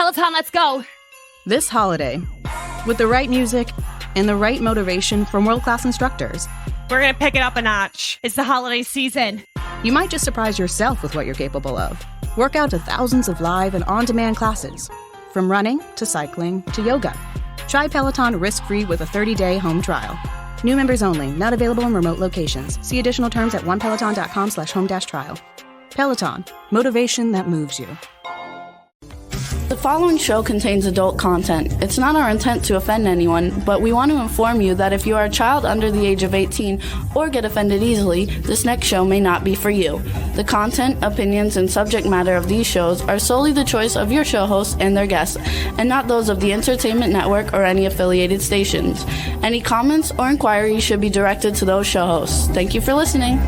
Peloton, let's go. This holiday, with the right music and the right motivation from world-class instructors, we're going to pick it up a notch. It's the holiday season. You might just surprise yourself with what you're capable of. Work out to thousands of live and on-demand classes, from running to cycling to yoga. Try Peloton risk-free with a 30-day home trial. New members only, not available in remote locations. See additional terms at onepeloton.com/home-trial. Peloton, motivation that moves you. The following show contains adult content. It's not our intent to offend anyone, but we want to inform you that if you are a child under the age of 18 or get offended easily, this next show may not be for you. The content, opinions, and subject matter of these shows are solely the choice of your show hosts and their guests, and not those of the Entertainment Network or any affiliated stations. Any comments or inquiries should be directed to those show hosts. Thank you for listening.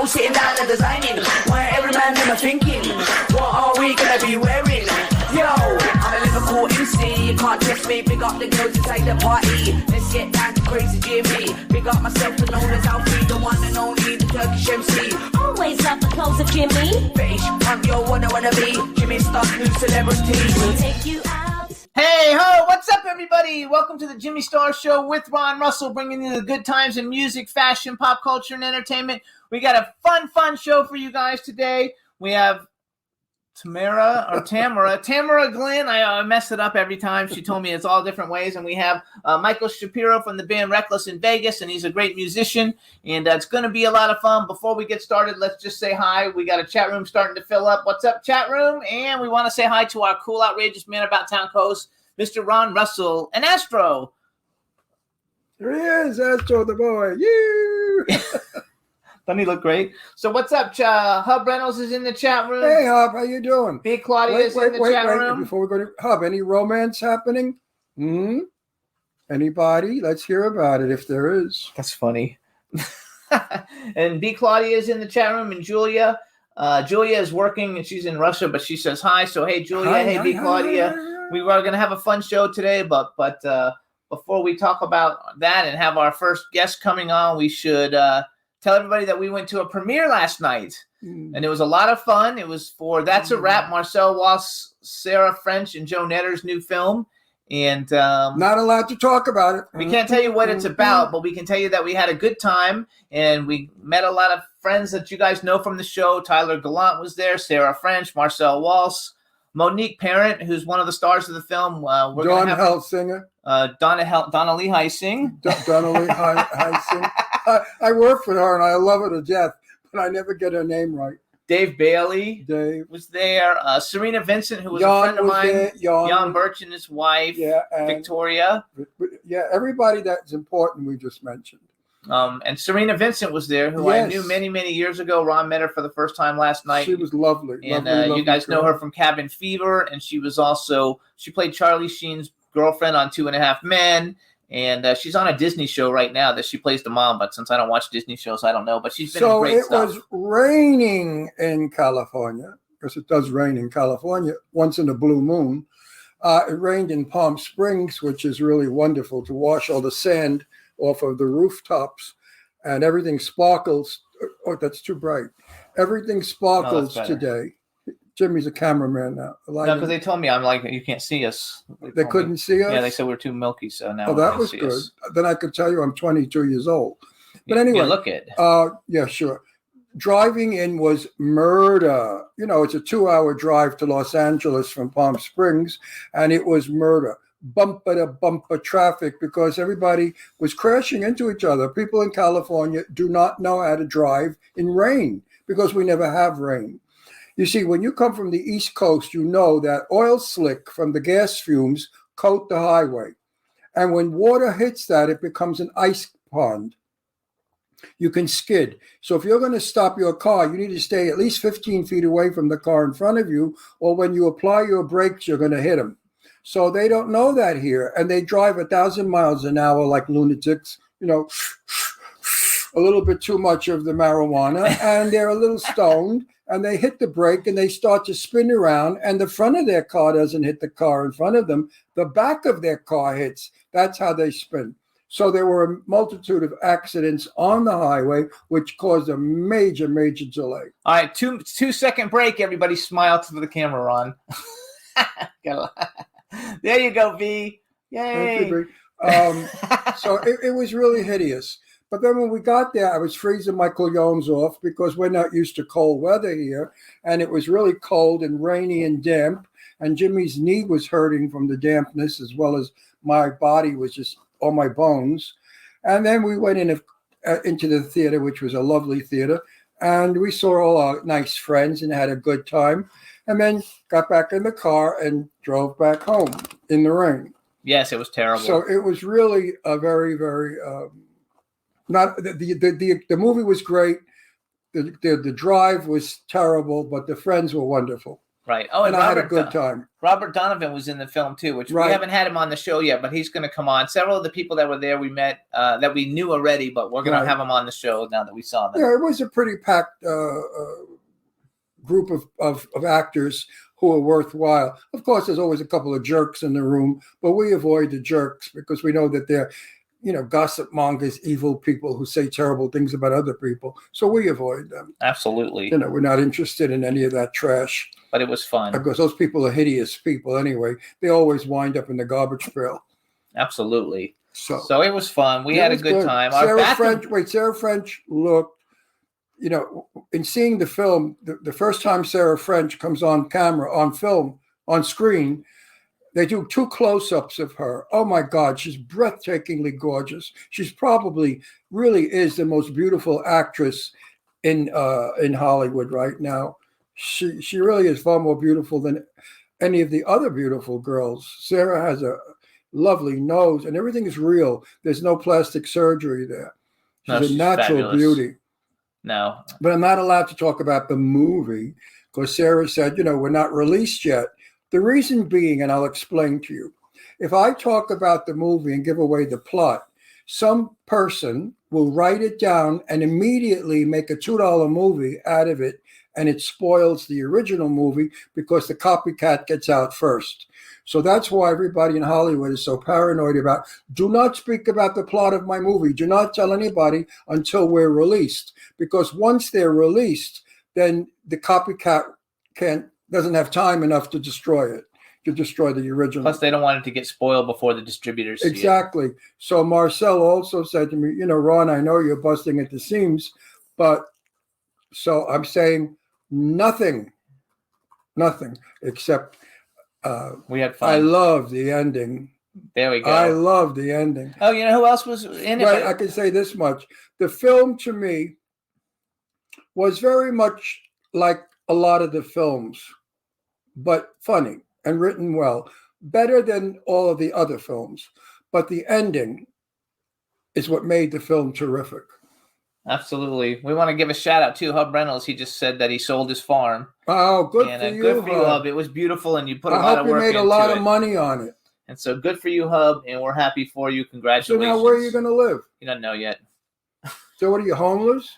Sitting down and designing, why every man never thinking, what are we gonna be wearing? Yo, I'm a Liverpool MC, you can't test me, big up the girls inside the party, let's get down to crazy Jimmy, big up myself and known as Alfie, the one and only, the Turkish MC. Always love the clothes of Jimmy. Bitch, I'm your wanna be, Jimmy Star's new celebrity. We'll take you out. Hey ho, what's up everybody? Welcome to the Jimmy Star Show with Ron Russell, bringing you the good times in music, fashion, pop culture, and entertainment. We got a fun show for you guys today. We have Tamara Glynn. I mess it up every time. She told me it's all different ways. And we have Michael Shapiro from the band Reckless in Vegas, and he's a great musician. And it's going to be a lot of fun. Before we get started, let's just say hi. We got a chat room starting to fill up. What's up, chat room? And we want to say hi to our cool, outrageous man about town host, Mr. Ron Russell, and Astro. There he is, Astro the boy. You. Doesn't he look great? So what's up? Hub Reynolds is in the chat room. Hey, Hub, how you doing? Big Claudia is in the chat room. Before we go to Hub, any romance happening? Anybody? Let's hear about it if there is. That's funny. And B Claudia is in the chat room, and Julia. Julia is working, and she's in Russia, but she says hi. So hey, Julia. Hey, B Claudia. We were going to have a fun show today, but before we talk about that and have our first guest coming on, we should tell everybody that we went to a premiere last night, and it was a lot of fun. It was for That's a Wrap, Marcel Wass, Sarah French, and Joe Netter's new film. And not allowed to talk about it. We can't tell you what it's about, but we can tell you that we had a good time, and we met a lot of friends that you guys know from the show. Tyler Gallant was there, Sarah French, Marcel Wass, Monique Parent, who's one of the stars of the film. Dawn Helsinger. Donna Lee Heising. Donna Lee Heising. I work with her, and I love her to death, but I never get her name right. Dave Bailey was there. Serena Vincent, who was a friend of mine. Jan Birch and his wife, Victoria. Yeah, everybody that's important we just mentioned. And Serena Vincent was there, who I knew many, many years ago. Ron met her for the first time last night. She was lovely. And lovely you guys know her from Cabin Fever, and she played Charlie Sheen's girlfriend on 2.5 Men. And she's on a Disney show right now that she plays the mom, but since I don't watch Disney shows, I don't know. But she's been in great stuff. So it was raining in California, because it does rain in California once in a blue moon. It rained in Palm Springs, which is really wonderful, to wash all the sand off of the rooftops, and everything sparkles. Oh, that's too bright. Everything sparkles today. Jimmy's a cameraman now. No, because they told me you can't see us. They couldn't see us? Yeah, they said we're too milky, so now that was good. Then I could tell you I'm 22 years old. But anyway. You look it. Yeah, sure. Driving in was murder. It's a 2-hour drive to Los Angeles from Palm Springs, and it was murder. Bumper to bumper traffic, because everybody was crashing into each other. People in California do not know how to drive in rain, because we never have rain. You see, when you come from the East Coast, you know that oil slick from the gas fumes coat the highway. And when water hits that, it becomes an ice pond. You can skid. So if you're going to stop your car, you need to stay at least 15 feet away from the car in front of you, or when you apply your brakes, you're going to hit them. So they don't know that here. And they drive 1,000 miles an hour like lunatics, a little bit too much of the marijuana, and they're a little stoned. and they hit the brake and they start to spin around, and the front of their car doesn't hit the car in front of them. The back of their car hits. That's how they spin. So there were a multitude of accidents on the highway, which caused a major, major delay. All right, 2-second break. Everybody smile to the camera, Ron. There you go, V. Yay. So it was really hideous. But then when we got there, I was freezing my colognes off because we're not used to cold weather here. And it was really cold and rainy and damp. And Jimmy's knee was hurting from the dampness, as well as my body was just all my bones. And then we went into the theater, which was a lovely theater. And we saw all our nice friends and had a good time. And then got back in the car and drove back home in the rain. Yes, it was terrible. So it was really a very, very not the movie was great. The drive was terrible, but the friends were wonderful. Right. Oh, and I had a good time. Robert Donovan was in the film too, which we haven't had him on the show yet, but he's going to come on. Several of the people that were there we met that we knew already, but we're going to have him on the show now that we saw them. Yeah, it was a pretty packed group of actors who are worthwhile. Of course, there's always a couple of jerks in the room, but we avoid the jerks because we know that they're, gossip mongers, evil people who say terrible things about other people. So we avoid them. Absolutely. We're not interested in any of that trash. But it was fun. Because those people are hideous people anyway. They always wind up in the garbage pail. Absolutely. So it was fun. We had a good time. Sarah French looked, in seeing the film, the first time Sarah French comes on camera, on film, on screen, they do 2 close-ups of her. Oh my God, she's breathtakingly gorgeous. She's probably really is the most beautiful actress in Hollywood right now. She really is far more beautiful than any of the other beautiful girls. Sarah has a lovely nose, and everything is real. There's no plastic surgery there. She's a natural fabulous. Beauty. No. But I'm not allowed to talk about the movie because Sarah said, we're not released yet. The reason being, and I'll explain to you, if I talk about the movie and give away the plot, some person will write it down and immediately make a $2 movie out of it, and it spoils the original movie because the copycat gets out first. So that's why everybody in Hollywood is so paranoid about, do not speak about the plot of my movie. Do not tell anybody until we're released. Because once they're released, then the copycat doesn't have time enough to destroy it, to destroy the original. Plus, they don't want it to get spoiled before the distributors see Exactly. So Marcel also said to me, Ron, I know you're busting at the seams, but so I'm saying nothing except we had fun. I love the ending. There we go. I love the ending. Oh, who else was in it? Right, I can say this much. The film to me was very much like a lot of the films, but funny and written well, better than all of the other films. But the ending is what made the film terrific. Absolutely. We want to give a shout out to Hub Reynolds. He just said that he sold his farm. Oh, good for you, good for you, Hub. It was beautiful, and you put a lot of work into it. I hope you made a lot of money on it. And so good for you, Hub, and we're happy for you. Congratulations. So now where are you going to live? He doesn't know yet. So what are you, homeless?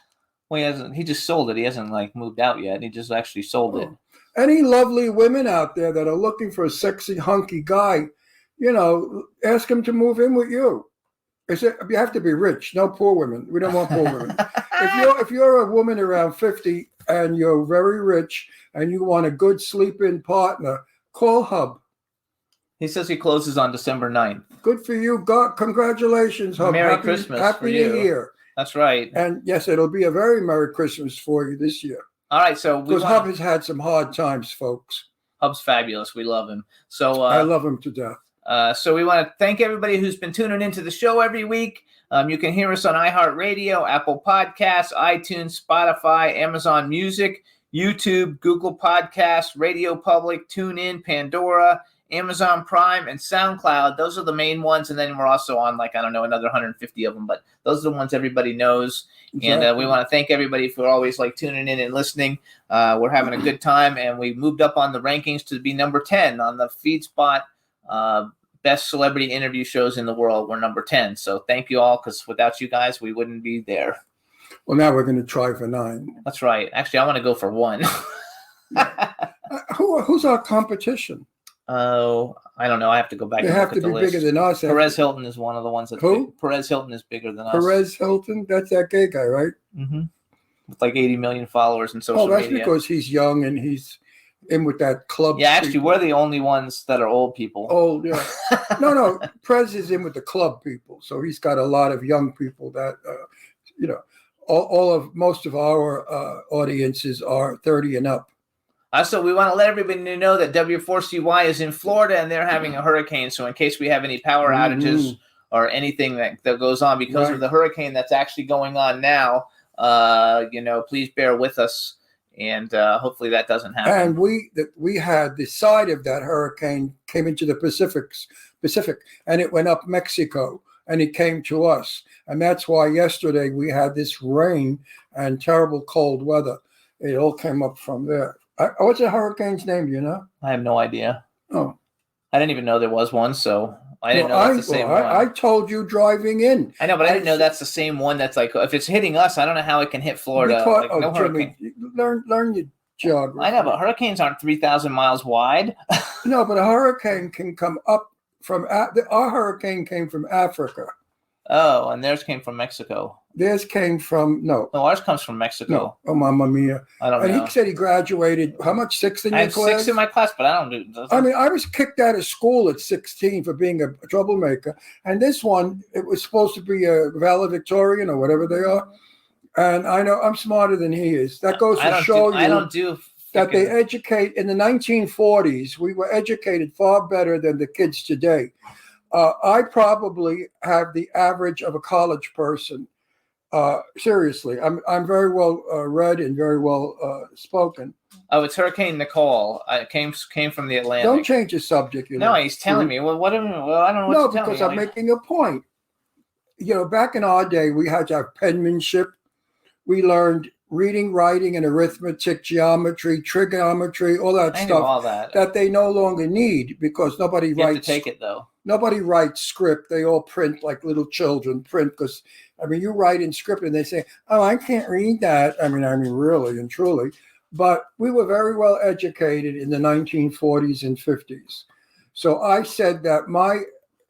Well, he just sold it. He hasn't moved out yet. He just actually sold it. Any lovely women out there that are looking for a sexy, hunky guy, ask him to move in with you. You have to be rich. No poor women. We don't want poor women. If you're a woman around 50 and you're very rich and you want a good sleep-in partner, call Hub. He says he closes on December 9th. Good for you. God, congratulations, Hub. Merry Christmas. Happy New Year. That's right. And yes, it'll be a very Merry Christmas for you this year. All right. So because Hub has had some hard times, folks. Hub's fabulous. We love him. So I love him to death. So we want to thank everybody who's been tuning into the show every week. You can hear us on iHeartRadio, Apple Podcasts, iTunes, Spotify, Amazon Music, YouTube, Google Podcasts, Radio Public, TuneIn, Pandora, Amazon Prime, and SoundCloud. Those are the main ones. And then we're also on another 150 of them. But those are the ones everybody knows. Exactly. And we want to thank everybody for always tuning in and listening. We're having a good time. And we moved up on the rankings to be number 10 on the FeedSpot best celebrity interview shows in the world. We're number 10. So thank you all, because without you guys, we wouldn't be there. Well, now we're going to try for 9. That's right. Actually, I want to go for 1. Who's our competition? Oh, I don't know. I have to go back. They and have look to at be the bigger list. than us. Perez Hilton is one of the ones that's Who? big. Perez Hilton is bigger than us. Perez Hilton? That's that gay guy, right? Mm-hmm. With like 80 million followers in social that's media. because he's young and he's in with that club. Yeah, actually, people. we're the only ones that are old people. Old, yeah. No. Perez is in with the club people, so he's got a lot of young people that, most of our audiences are 30 and up. Also, we want to let everybody know that W4CY is in Florida and they're having a hurricane. So in case we have any power outages or anything that goes on because of the hurricane that's actually going on now, please bear with us. And hopefully that doesn't happen. And we had the side of that hurricane came into the Pacific, and it went up Mexico, and it came to us. And that's why yesterday we had this rain and terrible cold weather. It all came up from there. What's the hurricane's name? Do you know? I have no idea. Oh, I didn't even know there was one, so I didn't know that's the same one. I told you driving in. I know, but I didn't know that's the same one. That's like if it's hitting us, I don't know how it can hit Florida. Jimmy, learn your geography. I know, but hurricanes aren't 3,000 miles wide. No, but a hurricane can come up from our hurricane came from Africa. Oh, and theirs came from Mexico. Theirs came from No, ours comes from Mexico. No. Oh, Mamma Mia! I don't know. And he said he graduated. How much? 6 in your class? I have 6 in my class, but I don't do. I mean, I was kicked out of school at 16 for being a troublemaker, and this one it was supposed to be a valedictorian or whatever they are. And I know I'm smarter than he is. That goes to show you. I don't do. That they educate in the 1940s. We were educated far better than the kids today. I probably have the average of a college person. Seriously, I'm very well read and very well spoken. Oh, it's Hurricane Nicole. It came from the Atlantic. Don't change the subject. No, he's telling me. Well, I don't know what to tell me. No, because I'm making a point. Back in our day, we had to have penmanship. We learned reading, writing, and arithmetic, geometry, trigonometry, all that stuff. All that they no longer need because nobody writes. You have to take it though. Nobody writes script. They all print like little children print because, you write in script and they say, oh, I can't read that. I mean, really and truly. But we were very well educated in the 1940s and 50s. So I said that my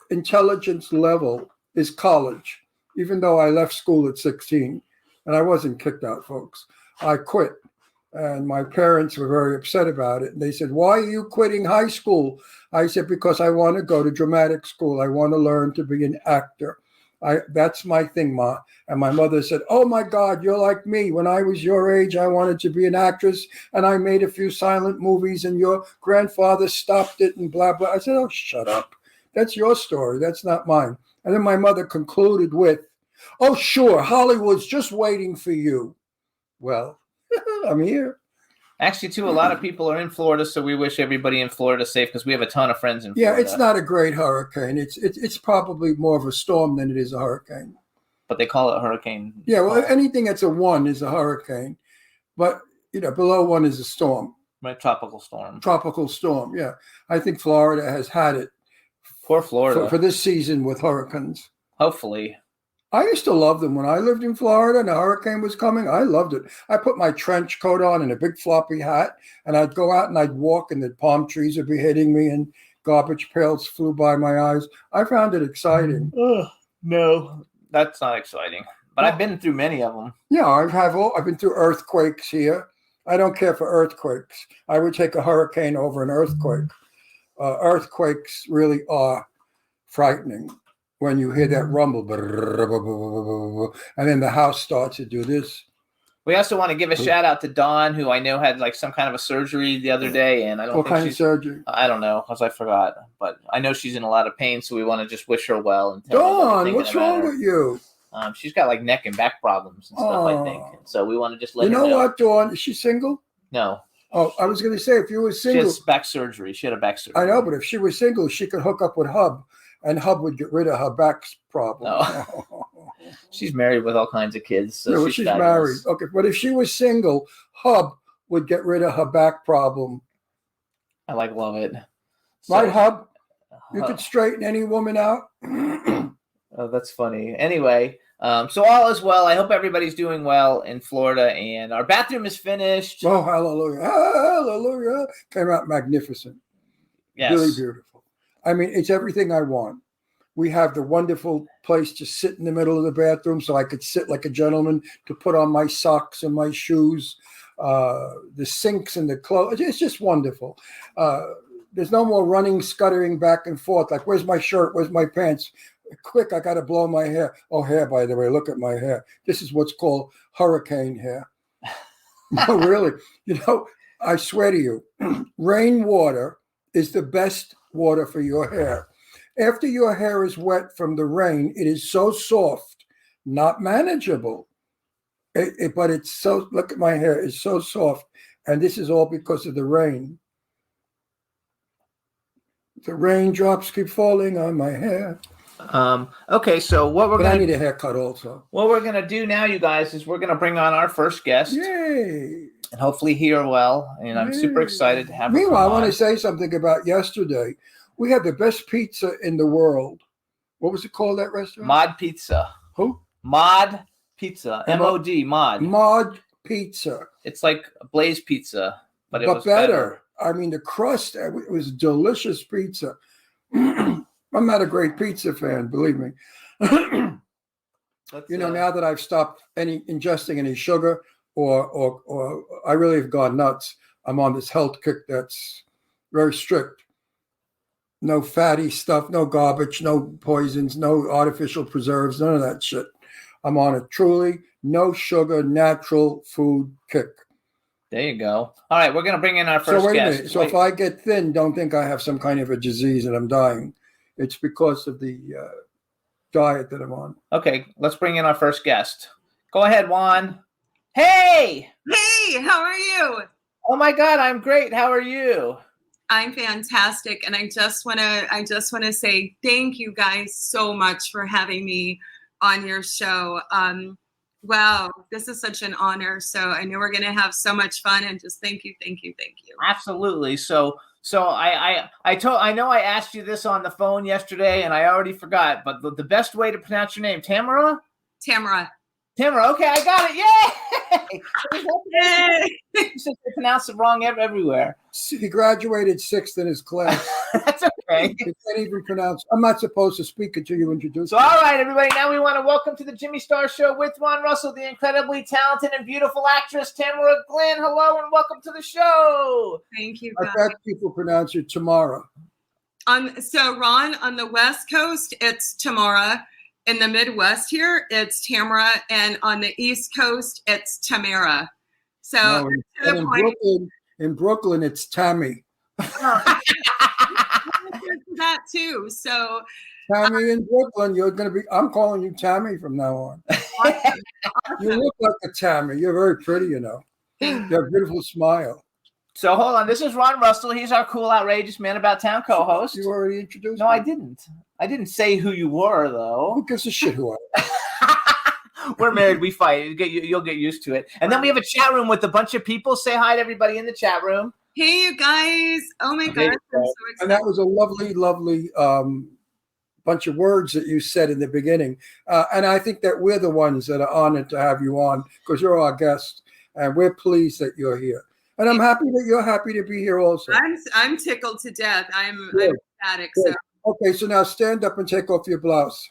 intelligence level is college, even though I left school at 16. And I wasn't kicked out, folks. I quit. And my parents were very upset about it. And they said, why are you quitting high school? I said, because I want to go to dramatic school. I want to learn to be an actor. That's my thing, Ma. And my mother said, oh, my God, you're like me. When I was your age, I wanted to be an actress. And I made a few silent movies. And your grandfather stopped it and blah, blah. I said, oh, shut up. That's your story. That's not mine. And then my mother concluded with, oh, sure, Hollywood's just waiting for you. Well, I'm here. Actually, too, a lot of people are in Florida, so we wish everybody in Florida safe because we have a ton of friends in Florida. Yeah, it's not a great hurricane. It's probably more of a storm than it is a hurricane. But they call it a hurricane. Yeah, well, anything that's a 1 is a hurricane. But, below 1 is a storm. Right, tropical storm. Tropical storm, yeah. I think Florida has had it. Poor Florida. For this season with hurricanes. Hopefully. I used to love them when I lived in Florida and a hurricane was coming. I loved it. I put my trench coat on and a big floppy hat, and I'd go out and I'd walk, and the palm trees would be hitting me, and garbage pails flew by my eyes. I found it exciting. No, that's not exciting. But I've been through many of them. Yeah, I've been through earthquakes here. I don't care for earthquakes. I would take a hurricane over an earthquake. Earthquakes really are frightening. When you hear that rumble, and then the house starts to do this. We also want to give a shout out to Dawn, who I know had like some kind of a surgery the other day, and I don't. What kind of surgery? I don't know, because I forgot. But I know she's in a lot of pain, so we want to just wish her well. And Dawn, what's wrong with you? She's got like neck and back problems and stuff. I think, and so we want to just let her know. You know what, Dawn? Is she single? No. Oh, I was going to say if you were single, she has back surgery. She had a back surgery. I know, but if she was single, she could hook up with Hub. And Hub would get rid of her back problem. No. She's married with all kinds of kids. So she's married. Okay, but if she was single, Hub would get rid of her back problem. I love it. Right, Hub? You could straighten any woman out. Oh, that's funny. Anyway, So all is well. I hope everybody's doing well in Florida, and our bathroom is finished. Oh, hallelujah. Hallelujah. Came out magnificent. Yes. Really beautiful. I mean, it's everything I want. We have the wonderful place to sit in the middle of the bathroom so I could sit like a gentleman to put on my socks and my shoes, the sinks and the clothes. It's just wonderful. There's no more running, scuttering back and forth. Like, where's my shirt? Where's my pants? Quick, I got to blow my hair. Oh, hair, by the way, look at my hair. This is what's called hurricane hair. No, really. I swear to you, rainwater is the best water for your hair. After your hair is wet from the rain, it is so soft, not manageable. But it's so, look at my hair, it's so soft. And this is all because of the rain. The raindrops keep falling on my hair. Okay, so I need a haircut also. What we're gonna do now, you guys, is we're gonna bring on our first guest. Yay! And hopefully hear well. And I'm super excited to have her. Meanwhile, I want to say something about yesterday. We had the best pizza in the world. What was it called, that restaurant? Mod Pizza. Who? Mod Pizza. M-O-D, Mod. Mod Pizza. It's like a Blaze Pizza, but it was better. I mean, the crust, it was delicious pizza. I'm not a great pizza fan, believe me. Now that I've stopped ingesting any sugar or I really have gone nuts. I'm on this health kick that's very strict. No fatty stuff, no garbage, no poisons, no artificial preserves, none of that shit. I'm on a truly no sugar, natural food kick. There you go. All right, we're going to bring in our first guest. A minute. So if I get thin, don't think I have some kind of a disease and I'm dying. It's because of the diet that I'm on. Okay, let's bring in our first guest. Go ahead, Juan. Hey! Hey, how are you? Oh my God, I'm great. How are you? I'm fantastic, and I just want to say thank you guys so much for having me on your show. Wow, this is such an honor. So I know we're going to have so much fun, and just thank you. Absolutely. So I know I asked you this on the phone yesterday, and I already forgot. But the best way to pronounce your name, Tamara. Okay, I got it. Yay! You said they pronounce it wrong everywhere. He graduated 6th in his class. That's okay. He can't even pronounce. I'm not supposed to speak until you introduce me. All right, everybody. Now we want to welcome to the Jimmy Star Show with Ron Russell, the incredibly talented and beautiful actress Tamara Glynn. Hello and welcome to the show. Thank you. I bet people pronounce it Tamara. So Ron, on the West Coast, it's Tamara. In the Midwest here, it's Tamara, and on the East Coast, it's Tamara. So in Brooklyn, it's Tammy. That too. So Tammy in Brooklyn, I'm calling you Tammy from now on. Awesome. You look like a Tammy. You're very pretty, You have a beautiful smile. So hold on. This is Ron Russell. He's our cool, outrageous man about town co-host. You already introduced me? No, I didn't. I didn't say who you were, though. Who gives a shit who I am? We're married. We fight. You'll get used to it. And then we have a chat room with a bunch of people. Say hi to everybody in the chat room. Hey, you guys. Oh, my gosh. I'm so excited. And that was a lovely, lovely bunch of words that you said in the beginning. And I think that we're the ones that are honored to have you on because you're our guest. And we're pleased that you're here. And I'm happy that you're happy to be here also. I'm tickled to death. I'm ecstatic. Good. So. Okay, so now stand up and take off your blouse.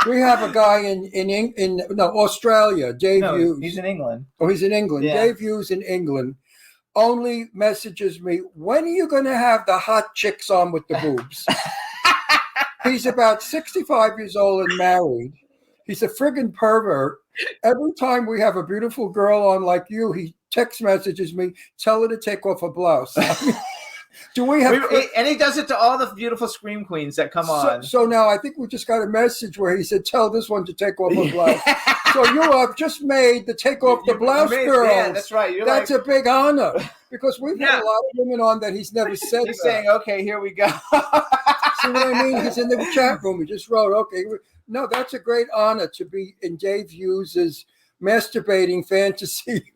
We have a guy in Australia, Dave Hughes. He's in England. Oh, he's in England. Yeah. Dave Hughes in England only messages me, when are you going to have the hot chicks on with the boobs? He's about 65 years old and married. He's a friggin' pervert. Every time we have a beautiful girl on like you, he text messages me, tell her to take off her blouse. Do we have? And he does it to all the beautiful scream queens that come on. So now I think we just got a message where he said, tell this one to take off her blouse. So you have just made the take off the blouse girls. Yeah, that's right. That's a big honor because we've had a lot of women on that he's never said. He's saying, okay, here we go. See what I mean? He's in the chat room. He just wrote, okay. No, that's a great honor to be in Dave Hughes's masturbating fantasy.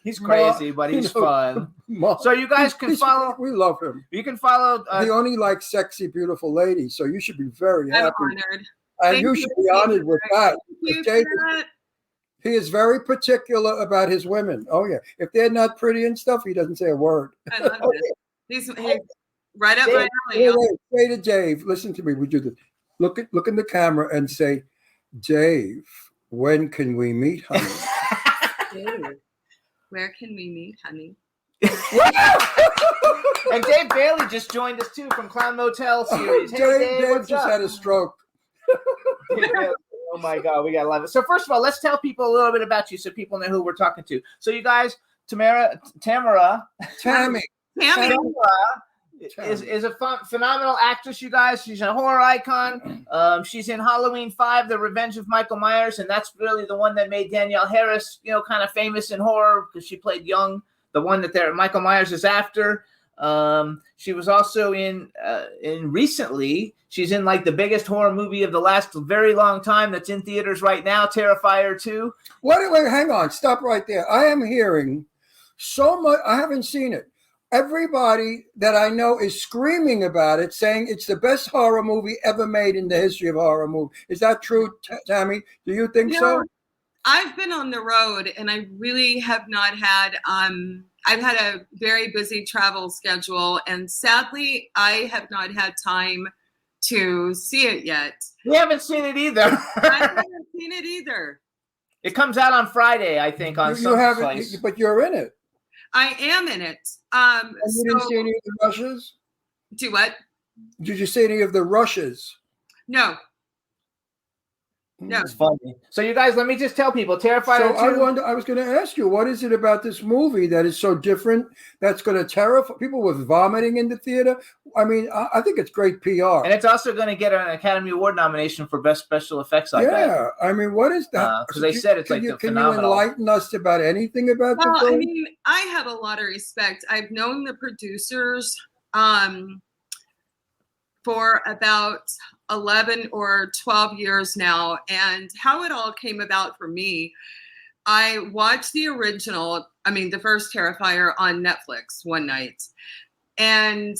He's crazy, but he's fun. So you guys can follow. We love him. You can follow. He only likes sexy, beautiful ladies, so you should be very I'm happy. honored. And you should be honored with that. Thank you David, for that. he is very particular about his women. Oh yeah, if they're not pretty and stuff, he doesn't say a word. I love this. He's right up Dave, my alley. Say to Dave, listen to me. We do this. Look in the camera and say, Dave, when can we meet, honey? Dave, where can we meet, honey? And Dave Bailey just joined us too from Clown Motel series. Hey, Dave what's just up? had a stroke. Oh my God, we gotta love it. So first of all, let's tell people a little bit about you so people know who we're talking to. So you guys, Tamara Tammy is a phenomenal actress. You guys, she's a horror icon. She's in Halloween 5: The Revenge of Michael Myers, and that's really the one that made Danielle Harris, kind of famous in horror because she played Young, the one that Michael Myers is after. She was also in recently. She's in like the biggest horror movie of the last very long time that's in theaters right now, Terrifier 2. Wait, hang on. Stop right there. I am hearing so much. I haven't seen it. Everybody that I know is screaming about it, saying it's the best horror movie ever made in the history of horror movie. Is that true, Tammy? Do you think so? I've been on the road and I really have not had, I've had a very busy travel schedule and sadly I have not had time to see it yet. We haven't seen it either. I haven't seen it either. It comes out on Friday, I think, on some place. But you're in it. I am in it. And you didn't see any of the rushes? Do what? Did you see any of the rushes? No. No. It's funny. So you guys, let me just tell people, Terrifier 2. I was going to ask you, what is it about this movie that is so different that's going to terrify people with vomiting in the theater? I mean, I think it's great PR. And it's also going to get an Academy Award nomination for Best Special Effects, I bet. Yeah, I mean, what is that? Because they said it's Can you phenomenal. enlighten us about anything about the film? I mean, I have a lot of respect. I've known the producers for about 11 or 12 years now. And how it all came about for me, I watched the original, the first Terrifier on Netflix one night. And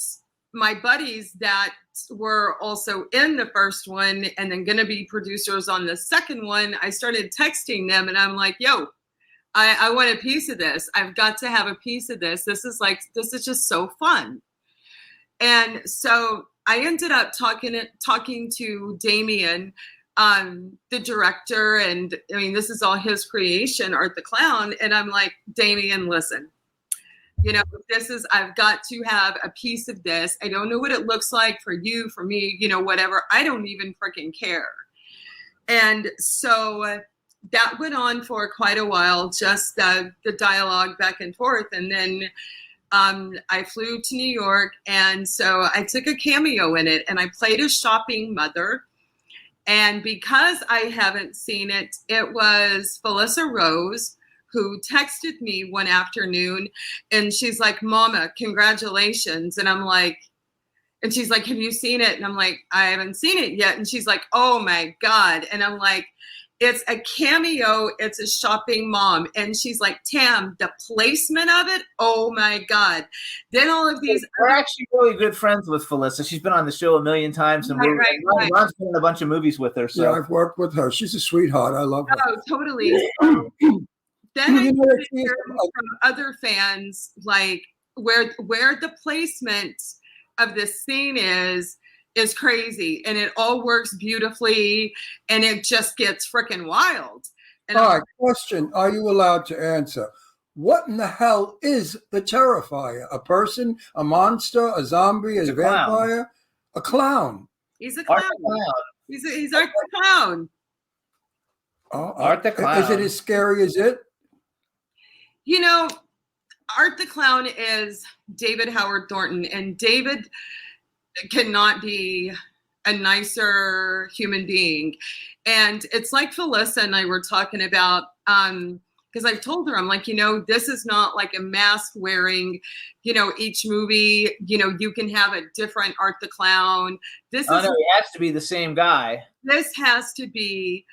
my buddies that were also in the first one and then going to be producers on the second one, I started texting them and I'm like, yo, I want a piece of this. I've got to have a piece of this. This is just so fun. And so I ended up talking to Damien, the director, and this is all his creation, Art the Clown. And I'm like, Damien, listen, I've got to have a piece of this. I don't know what it looks like for you, for me, whatever. I don't even freaking care. And so that went on for quite a while, just the dialogue back and forth. And then I flew to New York, and so I took a cameo in it, and I played a shopping mother. And because I haven't seen it, it was Felissa Rose who texted me one afternoon, and she's like, Mama, congratulations. And I'm like, and she's like, have you seen it? And I'm like, I haven't seen it yet. And she's like, oh my God. And I'm like, it's a cameo. It's a shopping mom. And she's like, Tam, the placement of it. Oh my God. Then all of these. We're actually really good friends with Felissa. She's been on the show a million times. And right. Ron's been in a bunch of movies with her. So. Yeah, I've worked with her. She's a sweetheart. I love her. Oh, totally. Then I hear from other fans, like where the placement of this scene is crazy, and it all works beautifully, and it just gets freaking wild. And all right, question: are you allowed to answer? What in the hell is the Terrifier? A person, a monster, a zombie, a vampire, a clown? He's a clown. He's Art the Clown. Art the Clown. Is it as scary as it? Art the Clown is David Howard Thornton, and David cannot be a nicer human being. And it's like Felissa and I were talking about, because I've told her, I'm like, this is not like a mask wearing, each movie, you can have a different Art the Clown. No, it has to be the same guy. This has to be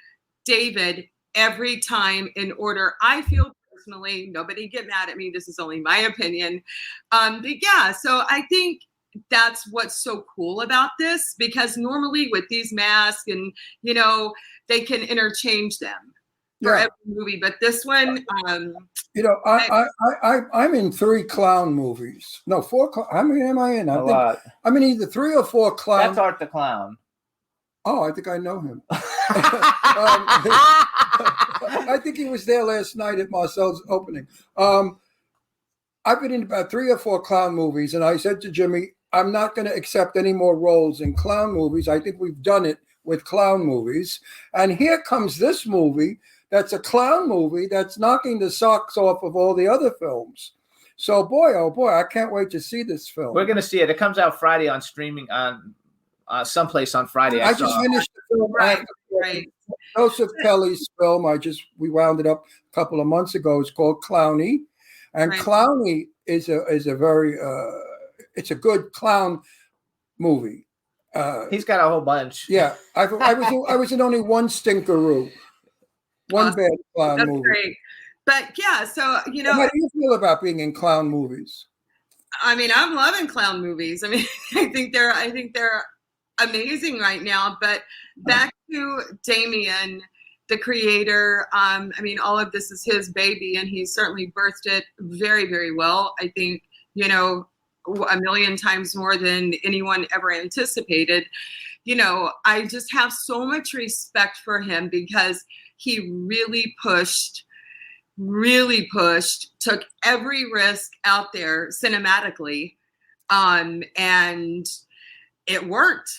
David every time in order. I feel personally, nobody get mad at me. This is only my opinion. But yeah, so I think that's what's so cool about this, because normally with these masks and, you know, they can interchange them for every movie. But this one, you know, I'm in 3 clown movies. No, 4. How many am I in? A lot. I'm in either 3 or 4 clown. That's Art the Clown. Oh, I think I know him. I think he was there last night at Marcel's opening. I've been in about 3 or 4 clown movies, and I said to Jimmy, I'm not going to accept any more roles in clown movies. I think we've done it with clown movies. And here comes this movie that's a clown movie that's knocking the socks off of all the other films. So, boy, oh boy, I can't wait to see this film. We're going to see it. It comes out Friday on streaming on someplace on Friday. I just finished the film. Right. Joseph Kelly's film. We wound it up a couple of months ago. It's called Clowny, and Clowny is a very it's a good clown movie. He's got a whole bunch. Yeah, I was in only one stinkeroo, one bad clown That's movie. Great. But yeah, so you know, how do you feel about being in clown movies? I mean, I'm loving clown movies. I mean, I think they're amazing right now. But back to Damien, the creator. I mean, all of this is his baby, and he certainly birthed it very, very well. I think, you know, 1,000,000 times more than anyone ever anticipated. You know, I just have so much respect for him because he really pushed, took every risk out there cinematically, and it worked.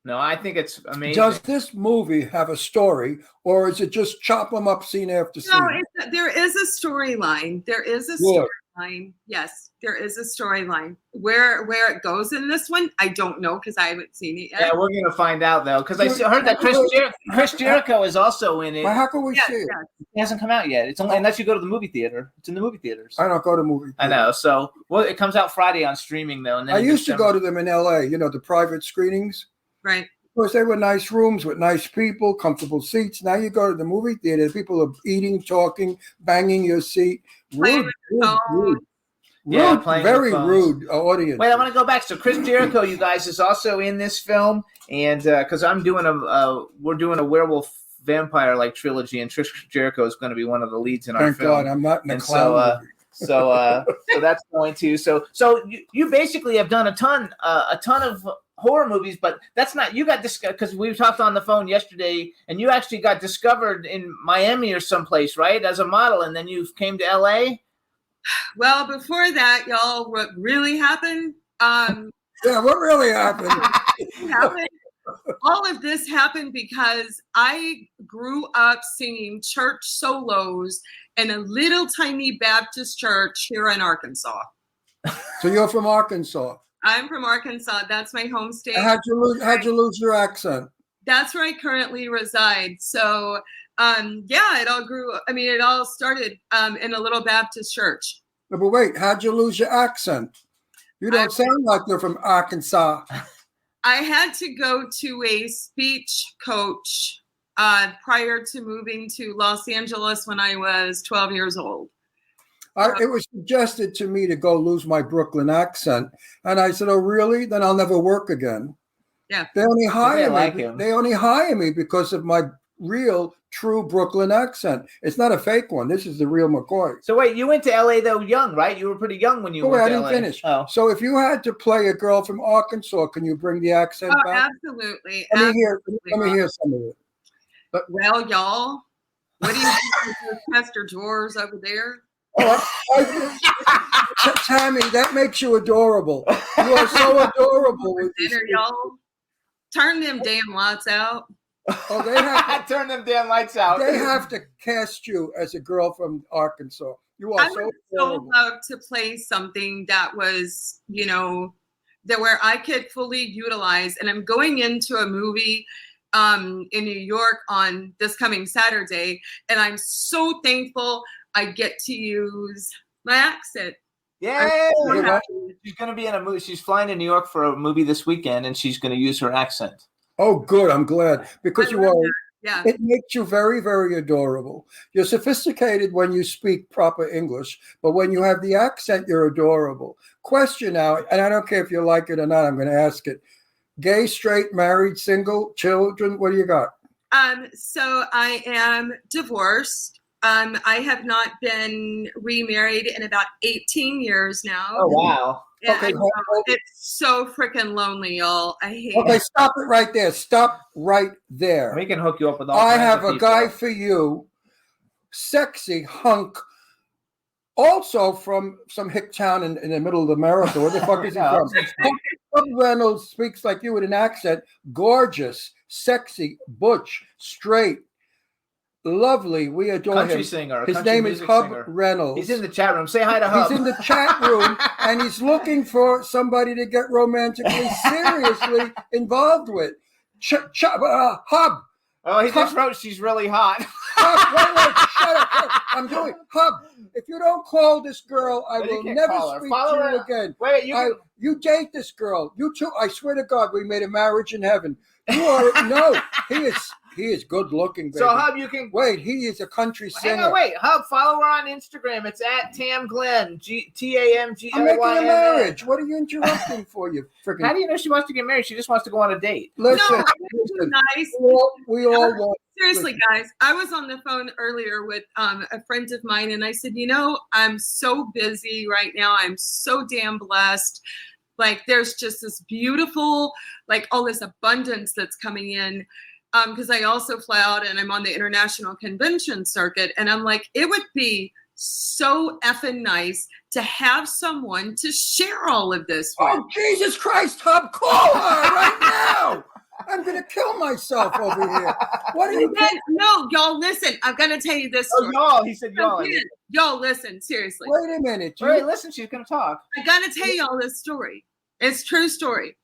No, I think it's amazing. Does this movie have a story, or is it just chop them up scene after scene? No, there is a storyline. There is a storyline. Yes, there is a storyline. Where it goes in this one, I don't know because I haven't seen it yet. Yeah, we're going to find out, though, because I heard that Chris Jericho is also in it. Well, how can we see it? It hasn't come out yet. It's only unless you go to the movie theater. It's in the movie theaters. I don't go to movie theaters. I know. So, well, it comes out Friday on streaming, though. And then I used to go to them in L.A., you know, the private screenings. Right. Of course, they were nice rooms with nice people, comfortable seats. Now you go to the movie theater, people are eating, talking, banging your seat. Rude. Yeah, very rude audience. Wait, I want to go back. So Chris Jericho, you guys, is also in this film, and because we're doing a werewolf vampire like trilogy, and Chris Jericho is going to be one of the leads in our film. Thank God, I'm not in a clown movie. So that's going to. So you basically have done a ton of horror movies, but that's not, you got discovered because we talked on the phone yesterday, and you actually got discovered in Miami or someplace, right, as a model, and then you came to LA. Well, before that, y'all, what really happened? Yeah, what really happened? All of this happened because I grew up singing church solos in a little tiny Baptist church here in Arkansas. So you're from Arkansas? I'm from Arkansas. That's my home state. How'd you lose your accent? That's where I currently reside. So, yeah, it all started in a little Baptist church. No, but wait, how'd you lose your accent? You don't sound like you're from Arkansas. I had to go to a speech coach prior to moving to Los Angeles when I was 12 years old. It was suggested to me to go lose my Brooklyn accent. And I said, oh, really? Then I'll never work again. Yeah. They only hire me because of my real, true Brooklyn accent. It's not a fake one. This is the real McCoy. So wait, you went to LA though young, right? You were pretty young when you went to LA. I didn't finish. Oh. So if you had to play a girl from Arkansas, can you bring the accent back? Absolutely. Let me hear some of it. But, well, y'all, what do you think of those Pastor drawers over there? Tammy, that makes you adorable. You are so adorable. With dinner, y'all. Turn them damn lights out. Oh, they have to turn them damn lights out. They have to cast you as a girl from Arkansas. You are I would so love to play something that was, you know, that where I could fully utilize. And I'm going into a movie in New York on this coming Saturday, and I'm so thankful I get to use my accent. Yeah, she's going to be in a movie. She's flying to New York for a movie this weekend, and she's going to use her accent. Oh, good. I'm glad because you Yeah. It makes you very, very adorable. You're sophisticated when you speak proper English, but when you have the accent, you're adorable. Question now, and I don't care if you like it or not, I'm going to ask it. Gay, straight, married, single, children, what do you got? So I am divorced. I have not been remarried in about 18 years now. Oh, wow. And Okay, I know, it's so freaking lonely, y'all. I hate Okay, it. stop it right there. Stop right there. We can hook you up with all I kinds have of a people. guy for you, sexy hunk, also from some hick town in the middle of America. Where the fuck is he from? Hub Reynolds speaks like you with an accent. Gorgeous, sexy, butch, straight, lovely. We adore Country him. singer. His country name is music Hub singer. Reynolds. He's in the chat room. Say hi to Hub. He's in the chat room, and he's looking for somebody to get romantically, seriously involved with. Hub. Oh, he just wrote she's really hot. Hub, wait, shut up. I'm doing Hub. If you don't call this girl, I No, you will can't never call her. speak Follow to you her. again. Wait, You date this girl. You too. I swear to God, we made a marriage in heaven. You are no. He is good looking, baby. So Hub, you can Wait. He is a country singer. hang on. Wait, Hub, follow her on Instagram. It's at Tam Glynn. TAMGLYNN. I'm making a marriage. What are you interrupting for? You freaking. How do you know she wants to get married? She just wants to go on a date. Listen, No, listen. nice. We all want. Seriously, guys, I was on the phone earlier with a friend of mine, and I said, I'm so busy right now. I'm so damn blessed. Like, there's just this beautiful, like, all this abundance that's coming in. Because I also fly out and I'm on the international convention circuit. And I'm like, it would be so effing nice to have someone to share all of this with. Oh, Jesus Christ, Hub, call her right now. I'm going to kill myself over here. What are you doing? No, y'all, listen. I'm going to tell you this Oh, story. y'all. He said y'all. Y'all, listen, seriously. Wait a minute. Wait, listen. She's going to talk. I got to tell y'all this story. It's a true story.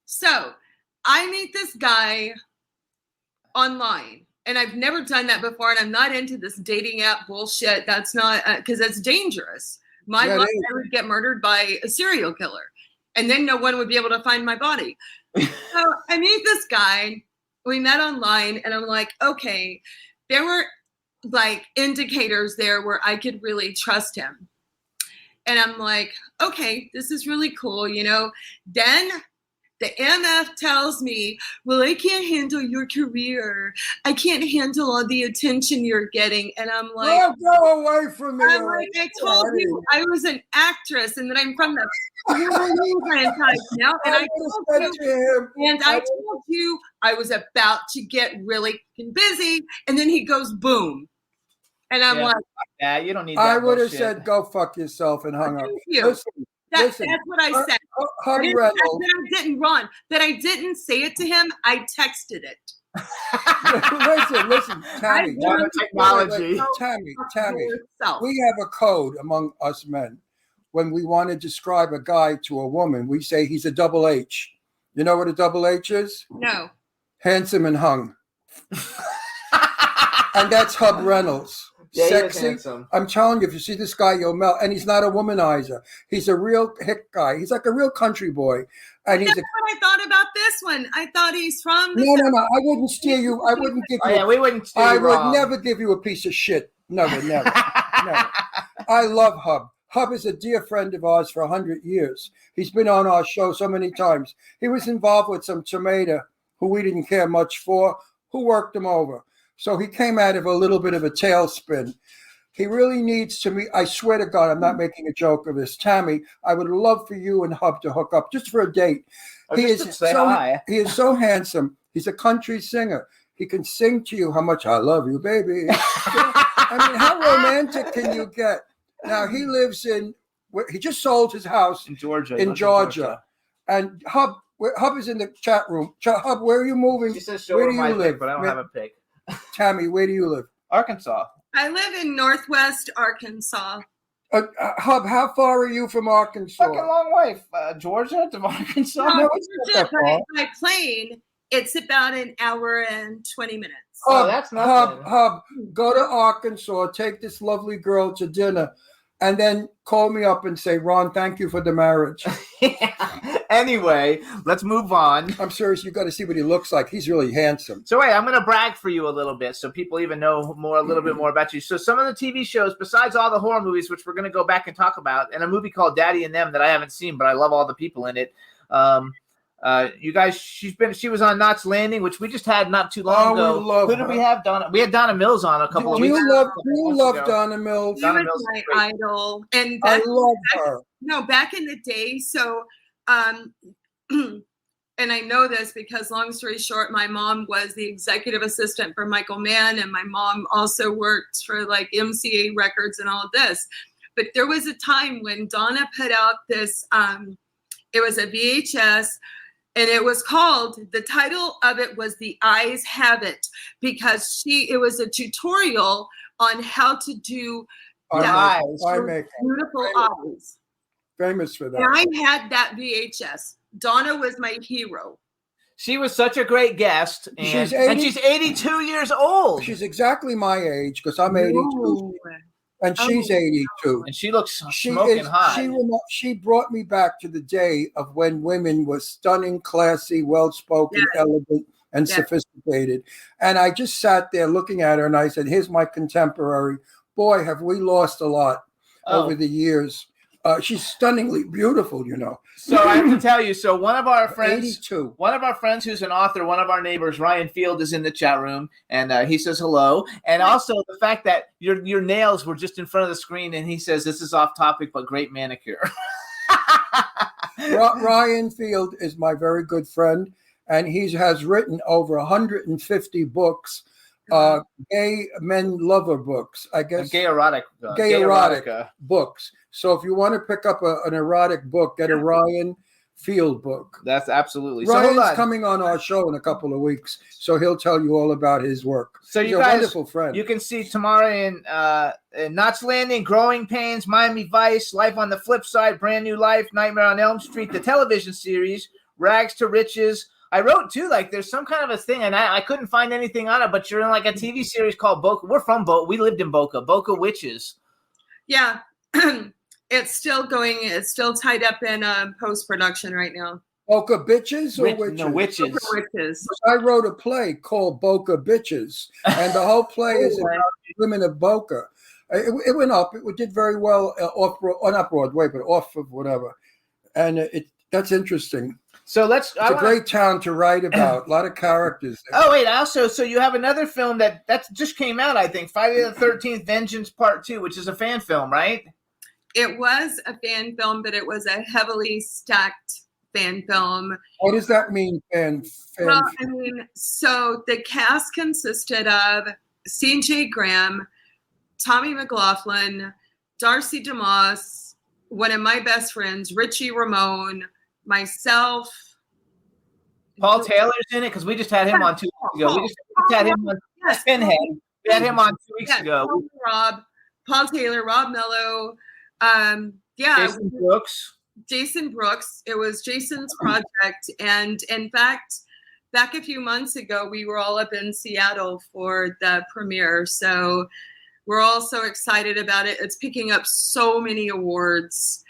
So I meet this guy online, and I've never done that before, and I'm not into this dating app bullshit. That's not, because that's dangerous. My life, I would get murdered by a serial killer, and then no one would be able to find my body. So I meet this guy. We met online, and I'm like, okay, there were like indicators there where I could really trust him. And I'm like, okay, this is really cool, Then the MF tells me, well, I can't handle your career. I can't handle all the attention you're getting. And I'm like, go away from me. I'm like, I told you I was an actress and that I'm from the franchise now. And I told you I was about to get really busy. And then he goes, boom. And I'm like, yeah, you don't need that. I would have bullshit. said, go fuck yourself and hung up. Listen, that's what I said. Hub Reynolds. That I didn't run. That I didn't say it to him. I texted it. listen, Tammy. Technology. Tammy. We have a code among us men. When we want to describe a guy to a woman, we say he's a double H. You know what a double H is? No. Handsome and hung. And that's Hub Reynolds. Yeah, Sexy. I'm telling you, if you see this guy, you'll melt. And he's not a womanizer. He's a real hick guy. He's like a real country boy. And That's what I thought about this one. I thought he's from. No. I wouldn't steer you. I wouldn't give you. we wouldn't steer I you would wrong. never give you a piece of shit. Never. Never. I love Hub. Hub is a dear friend of ours for 100 years. He's been on our show so many times. He was involved with some tomato who we didn't care much for, who worked him over. So he came out of a little bit of a tailspin. He really needs to meet. I swear to God, I'm not making a joke of this. Tammy, I would love for you and Hub to hook up just for a date. He is so handsome. He's a country singer. He can sing to you how much I love you, baby. I mean, how romantic can you get? Now, he lives he just sold his house in Georgia. And Hub is in the chat room. Hub, where are you moving? He says show where her do you my live? pic, but I don't have a pic. Tammy, where do you live? Arkansas. I live in Northwest Arkansas. Hub, how far are you from Arkansas? Fucking long way. Georgia to Arkansas? No, it's not that far. By plane, it's about an hour and 20 minutes. Oh, that's nothing. Hub, go to Arkansas, take this lovely girl to dinner, and then call me up and say, Ron, thank you for the marriage. Anyway, let's move on. I'm serious. You got to see what he looks like. He's really handsome. So wait, I'm going to brag for you a little bit so people even know a little bit more about you. So some of the TV shows, besides all the horror movies, which we're going to go back and talk about, and a movie called Daddy and Them that I haven't seen, but I love all the people in it. You guys, she was on Knots Landing, which we just had not too long ago. We love Who did we have? Donna. We had Donna Mills on a couple of weeks ago. You love Donna Mills. She was my idol, and I love her. No, back in the day. So, and I know this because, long story short, my mom was the executive assistant for Michael Mann, and my mom also worked for like MCA Records and all of this. But there was a time when Donna put out this. It was a VHS. And it was called, the title of it was The Eyes Have It, because it was a tutorial on how to do beautiful eyes. Famous for that. And I had that VHS. Donna was my hero. She was such a great guest. And she's 82 years old. She's exactly my age because I'm 82. Ooh. And she's 82. And she looks smoking hot. She brought me back to the day of when women were stunning, classy, well-spoken, elegant, and sophisticated. And I just sat there looking at her and I said, here's my contemporary. Boy, have we lost a lot over the years. She's stunningly beautiful, you know. So I have to tell you, one of our friends, 82. One of our friends who's an author, one of our neighbors, Ryan Field, is in the chat room, and he says hello. And also the fact that your nails were just in front of the screen, and he says this is off topic, but great manicure. Ryan Field is my very good friend, and he has written over 150 books. Gay men lover books, I guess. Gay erotic books. So if you want to pick up an erotic book, get a Ryan Field book. That's absolutely. Ryan's coming on our show in a couple of weeks, so he'll tell you all about his work. So He's you a guys, wonderful friend. You can see Tamara in Knots Landing, Growing Pains, Miami Vice, Life on the Flip Side, Brand New Life, Nightmare on Elm Street, the television series, Rags to Riches. I wrote too, like there's some kind of a thing, and I couldn't find anything on it, but you're in like a TV series called Boca. We're from Boca. We lived in Boca Witches. Yeah, it's still going. It's still tied up in post-production right now. Boca Bitches or Witches? No, Witches. Boca Witches. I wrote a play called Boca Bitches, and the whole play is about women of Boca. It went up. It did very well not Broadway, but off of whatever. And that's interesting. So it's a great town to write about. A lot of characters there. Oh, wait. So you have another film that just came out, I think, Friday the 13th, Vengeance Part 2, which is a fan film, right? It was a fan film, but it was a heavily stacked fan film. What does that mean, fan Well, I mean, so the cast consisted of C.J. Graham, Tommy McLaughlin, Darcy DeMoss, one of my best friends, Richie Ramone, myself. Paul Taylor's in it because we just had him on 2 weeks ago. We just had him on Pinhead. We had him on 2 weeks ago. Paul Taylor, Rob Mello. Jason Brooks. It was Jason's project. And in fact, back a few months ago, we were all up in Seattle for the premiere. So we're all so excited about it. It's picking up so many awards.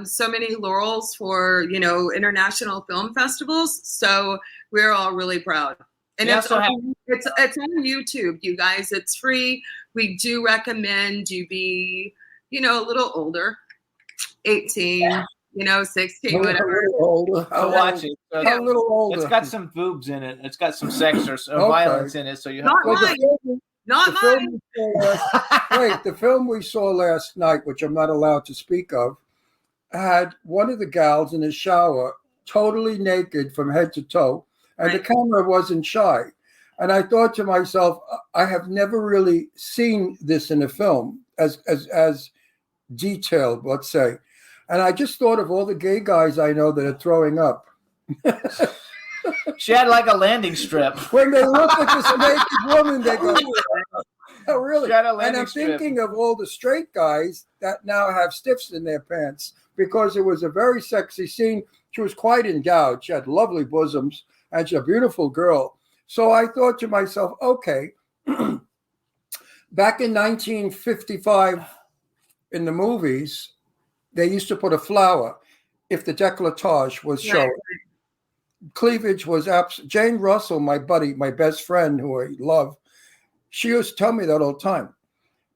So many laurels for, international film festivals. So we're all really proud. And it's on YouTube, you guys. It's free. We do recommend you be, a little older, 18, 16, whatever. A little older. I'll watch it. So a little older. It's got some boobs in it. It's got some sex or violence in it. So you have Not mine. The film we saw last night, which I'm not allowed to speak of, had one of the gals in the shower totally naked from head to toe, and the camera wasn't shy. And I thought to myself, I have never really seen this in a film as detailed, let's say. And I just thought of all the gay guys I know that are throwing up. She had like a landing strip. When they look at this naked woman, they go, oh, really? And I'm thinking of all the straight guys that now have stiffs in their pants, because it was a very sexy scene. She was quite endowed. She had lovely bosoms, and she's a beautiful girl. So I thought to myself, okay, back in 1955, in the movies, they used to put a flower if the décolletage was showing. Right. Cleavage was Jane Russell, my buddy, my best friend, who I love, she used to tell me that all the time.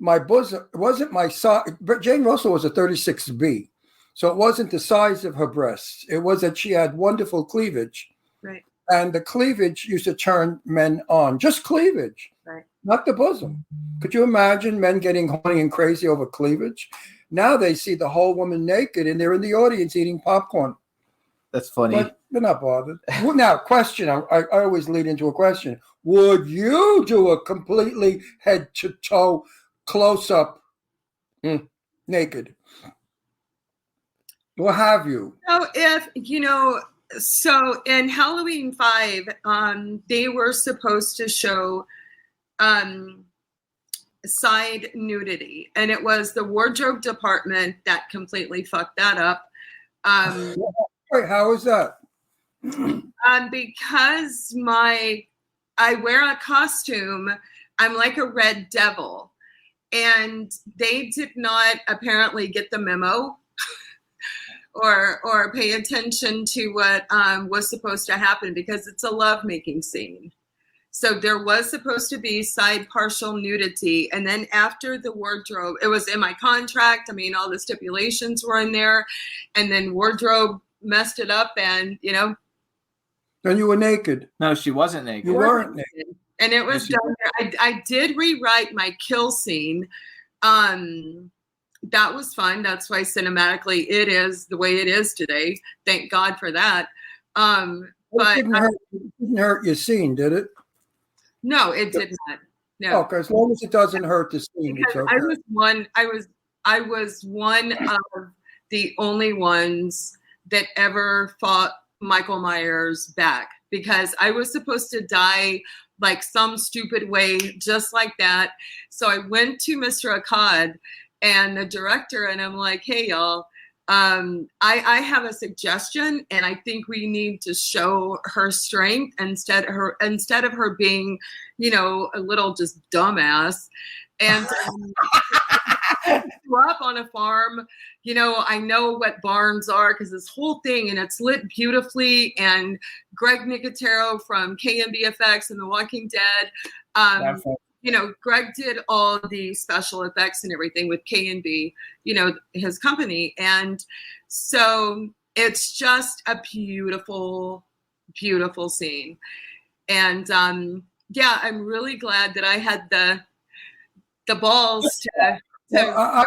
My bosom wasn't my size, but Jane Russell was a 36B. So it wasn't the size of her breasts. It was that she had wonderful cleavage. Right. And the cleavage used to turn men on. Just cleavage. Right. Not the bosom. Could you imagine men getting horny and crazy over cleavage? Now they see the whole woman naked and they're in the audience eating popcorn. That's funny. But they're not bothered. Well, now, question. I always lead into a question. Would you do a completely head to toe close up naked? Or have you? So so in Halloween 5, they were supposed to show side nudity, and it was the wardrobe department that completely fucked that up. Wait, how is that? Because I wear a costume, I'm like a red devil, and they did not apparently get the memo or pay attention to what was supposed to happen, because it's a lovemaking scene. So there was supposed to be side partial nudity. And then after the wardrobe, it was in my contract. I mean, all the stipulations were in there. And then wardrobe messed it up and, Then you were naked. No, she wasn't naked. You weren't naked. And it was done. I did rewrite my kill scene. That was fun. That's why cinematically it is the way it is today. Thank God for that. But it didn't hurt your scene, did it? No, it did not. No. Okay, as long as it doesn't hurt the scene, it's okay. I was one of the only ones that ever fought Michael Myers back, because I was supposed to die like some stupid way, just like that. So I went to Mr. Akkad and the director, and I'm like, hey, y'all, I have a suggestion, and I think we need to show her strength instead of her being, a little just dumbass. And grew up on a farm, I know what barns are, because this whole thing, and it's lit beautifully. And Greg Nicotero from KMBFX and The Walking Dead, Greg did all the special effects and everything with K&B, his company. And so it's just a beautiful, beautiful scene. And I'm really glad that I had the balls to I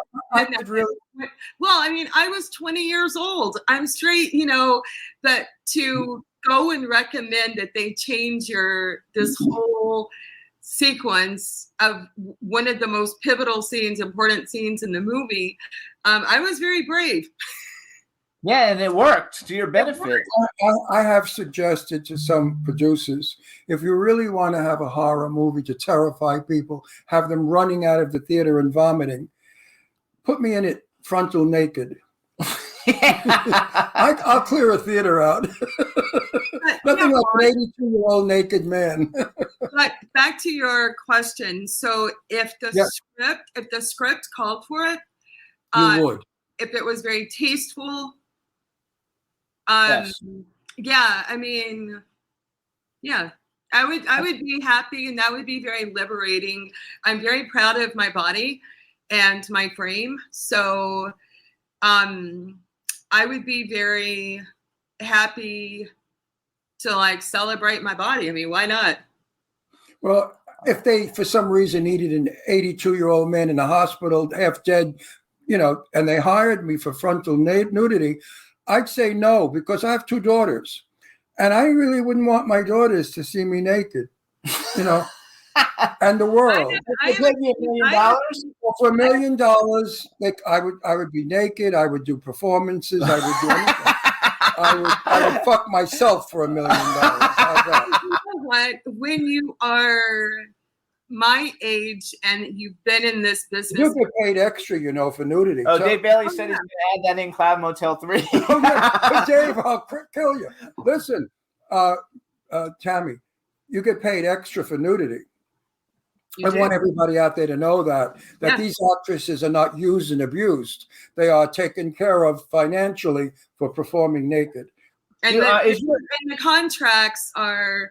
really. Well, I mean, I was 20 years old. I'm straight, but to go and recommend that they change this whole sequence of one of the most pivotal scenes, important scenes in the movie, I was very brave. Yeah, and it worked to your benefit. I have suggested to some producers, if you really want to have a horror movie to terrify people, have them running out of the theater and vomiting, put me in it frontal naked. I'll clear a theater out. Nothing like an 82-year-old naked man. But back to your question. So if the script called for it, you would. If it was very tasteful, yes. I would be happy, and that would be very liberating. I'm very proud of my body and my frame. So I would be very happy to celebrate my body. I mean, why not? Well, if they, for some reason, needed an 82-year-old man in a hospital, half dead, and they hired me for frontal nudity, I'd say no, because I have 2 daughters, and I really wouldn't want my daughters to see me naked, and the world. For $1 million, I would be naked. I would do performances. I would do anything. I would fuck myself for $1 million. How's that? You know what? When you are my age and you've been in this business, you get paid extra, for nudity. Oh, Dave Bailey said he's going to add that in Cloud Motel 3. Dave, I'll kill you. Listen, Tammy, you get paid extra for nudity. I want everybody out there to know that these actresses are not used and abused. They are taken care of financially for performing naked. And the contracts are,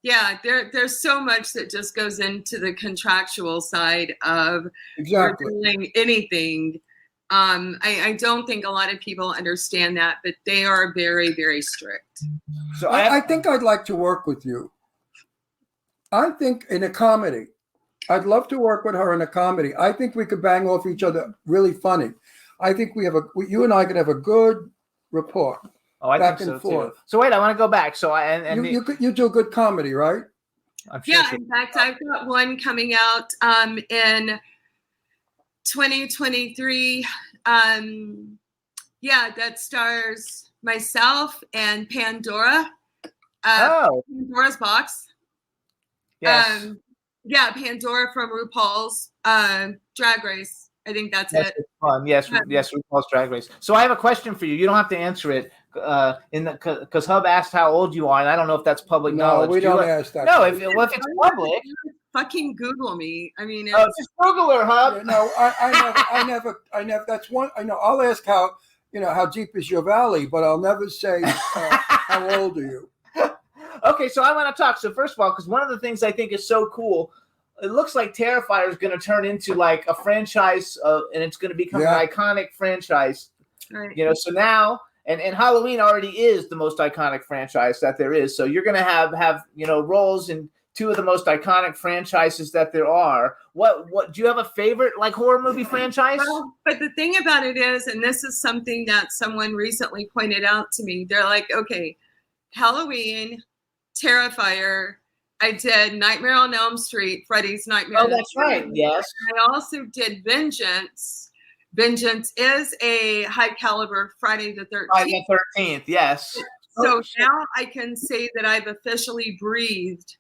there's so much that just goes into the contractual side of doing anything. I don't think a lot of people understand that, but they are very, very strict. So I think I'd like to work with you. I think in a comedy, I'd love to work with her in a comedy. I think we could bang off each other really funny. I think you and I could have a good rapport. Oh, I think so too. So wait, I want to go back. So you do a good comedy, right? I'm sure in fact, I've got one coming out in 2023. That stars myself and Pandora. Pandora's Box. Yes. Pandora from RuPaul's Drag Race. I think that's it. Fun. Yes, RuPaul's Drag Race. So I have a question for you. You don't have to answer it because Hub asked how old you are, and I don't know if that's public knowledge. No, we don't ask that. No, if it's public, fucking Google me. I mean, just Google her, Hub. Yeah, no, I never. That's one. I know. I'll ask how deep is your valley, but I'll never say how old are you. Okay, so I want to talk. So first of all, because one of the things I think is so cool, it looks like Terrifier is going to turn into like a franchise, and it's going to become an iconic franchise. Right. So now, and Halloween already is the most iconic franchise that there is. So you're going to have roles in two of the most iconic franchises that there are. What do you have a favorite like horror movie franchise? Well, but the thing about it is, and this is something that someone recently pointed out to me, they're like, okay, Halloween, Terrifier, I did Nightmare on Elm Street, Freddy's Nightmare. Oh, that's right. Yes. I also did Vengeance. Vengeance is a high caliber Friday the 13th. Friday the 13th, yes. So now I can say that I've officially breathed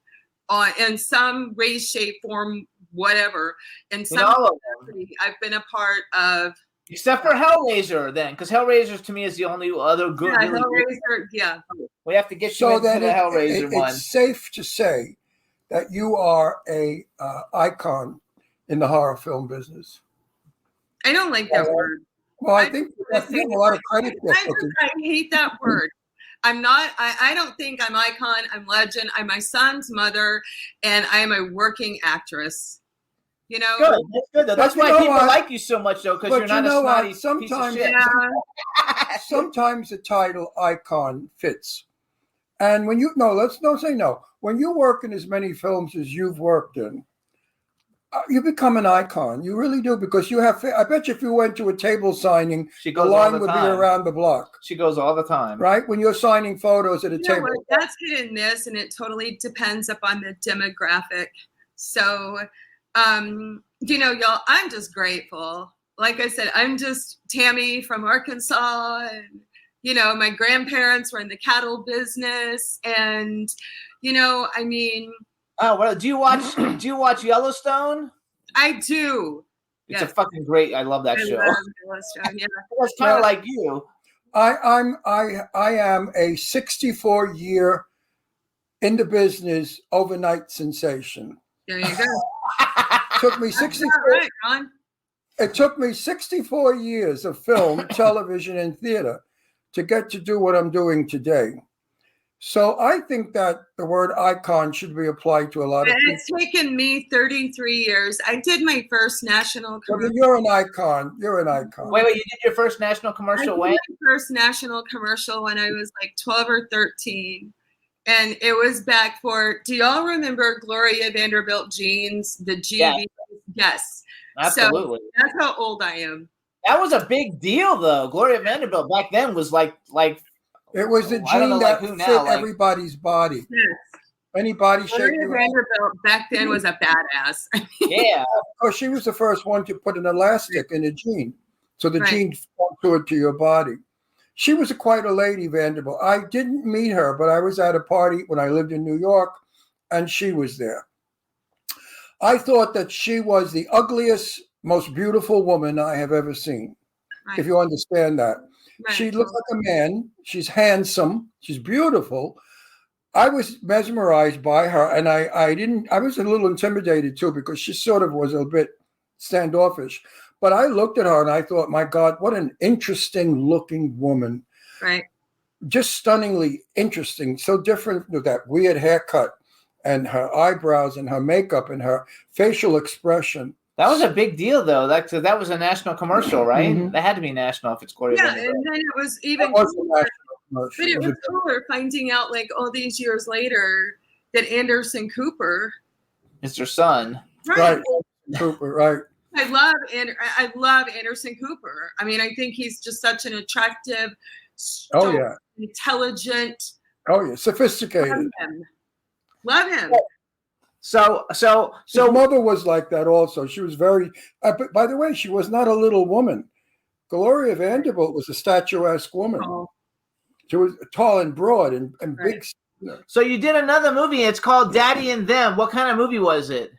in some way, shape, form, whatever. In some capacity, I've been a part of. Except for Hellraiser, then, because Hellraiser to me is the only other good. Yeah, Hellraiser, We have to get you into the Hellraiser one. It's safe to say that you are a icon in the horror film business. I don't like that word. Well, I think you have a lot of credit there. I hate that word. I'm not. I don't think I'm icon. I'm legend. I'm my son's mother, and I am a working actress. Good. That's good though. That's why people like you so much though, because you're not a snotty piece of shit. Sometimes the title icon fits. And when let's not say no. When you work in as many films as you've worked in, you become an icon. You really do, because you have. I bet you if you went to a table signing, the line would be around the block. She goes all the time, right? When you're signing photos at a table. That's hit and miss, and it totally depends upon the demographic. So. Y'all, I'm just grateful. Like I said, I'm just Tammy from Arkansas, and my grandparents were in the cattle business, and I mean. Oh well, do you watch Yellowstone? I do. It's a fucking great. I love that show. Love Yellowstone. Yeah, that's kind of like you. I am a 64-year in the business overnight sensation. There you go. Took me 64. Right, Ron. It took me 64 years of film, television, and theater to get to do what I'm doing today. So I think that the word icon should be applied to a lot of people. It's taken me 33 years. I did my first national commercial. You're an icon. You're an icon. Wait, you did your first national commercial when? I did my first national commercial when I was like 12 or 13. And it was back for, do y'all remember Gloria Vanderbilt jeans? The GV? Yes. Absolutely. So that's how old I am. That was a big deal, though. Gloria Vanderbilt back then was like it was the jean that fit everybody's body. Yes. Any body shape. Gloria Vanderbilt back then was a badass. Yeah. Of course, she was the first one to put an elastic in a jean. So the jean contoured to your body. She was quite a lady, Vanderbilt. I didn't meet her, but I was at a party when I lived in New York, and she was there. I thought that she was the ugliest, most beautiful woman I have ever seen, if you understand that. Right. She looks like a man. She's handsome. She's beautiful. I was mesmerized by her, and I was a little intimidated too, because she sort of was a bit standoffish. But I looked at her and I thought, my God, what an interesting looking woman. Right. Just stunningly interesting. So different with that weird haircut and her eyebrows and her makeup and her facial expression. That was a big deal, though. That was a national commercial, right? Mhm. That had to be national if it's Gloria Yeah, Vanderbilt. and then it was even That was a cooler. national commercial. But it was cooler finding out, like, all these years later, that Anderson Cooper, It's her son. Right. Cooper, right. I love Anderson Cooper. I mean, I think he's just such an attractive, Oh, yeah. intelligent. Oh, yeah. Sophisticated. Love him. So His mother was like that also. She was very, but by the way, she was not a little woman. Gloria Vanderbilt was a statuesque woman. Oh. She was tall and broad and Right. big. You know. So you did another movie. It's called Daddy and Them. What kind of movie was it?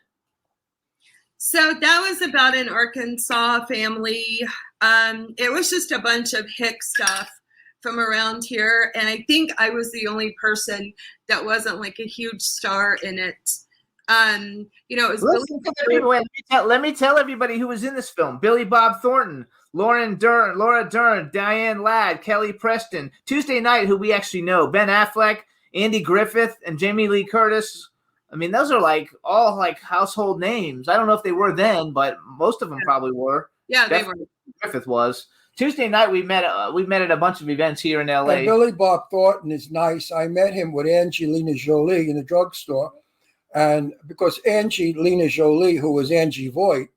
So that was about an Arkansas family. It was just a bunch of hick stuff from around here. And I think I was the only person that wasn't like a huge star in it. It was really Let me tell everybody who was in this film. Billy Bob Thornton, Laura Dern, Diane Ladd, Kelly Preston, Tuesday Night, who we actually know, Ben Affleck, Andy Griffith, and Jamie Lee Curtis. I mean, those are like all like household names. I don't know if they were then, but most of them probably were. Yeah, they Definitely Griffith was. Tuesday Night, we met at a bunch of events here in LA. And Billy Bob Thornton is nice. I met him with Angelina Jolie in the drugstore. And because Angelina Jolie, who was Angie Voight,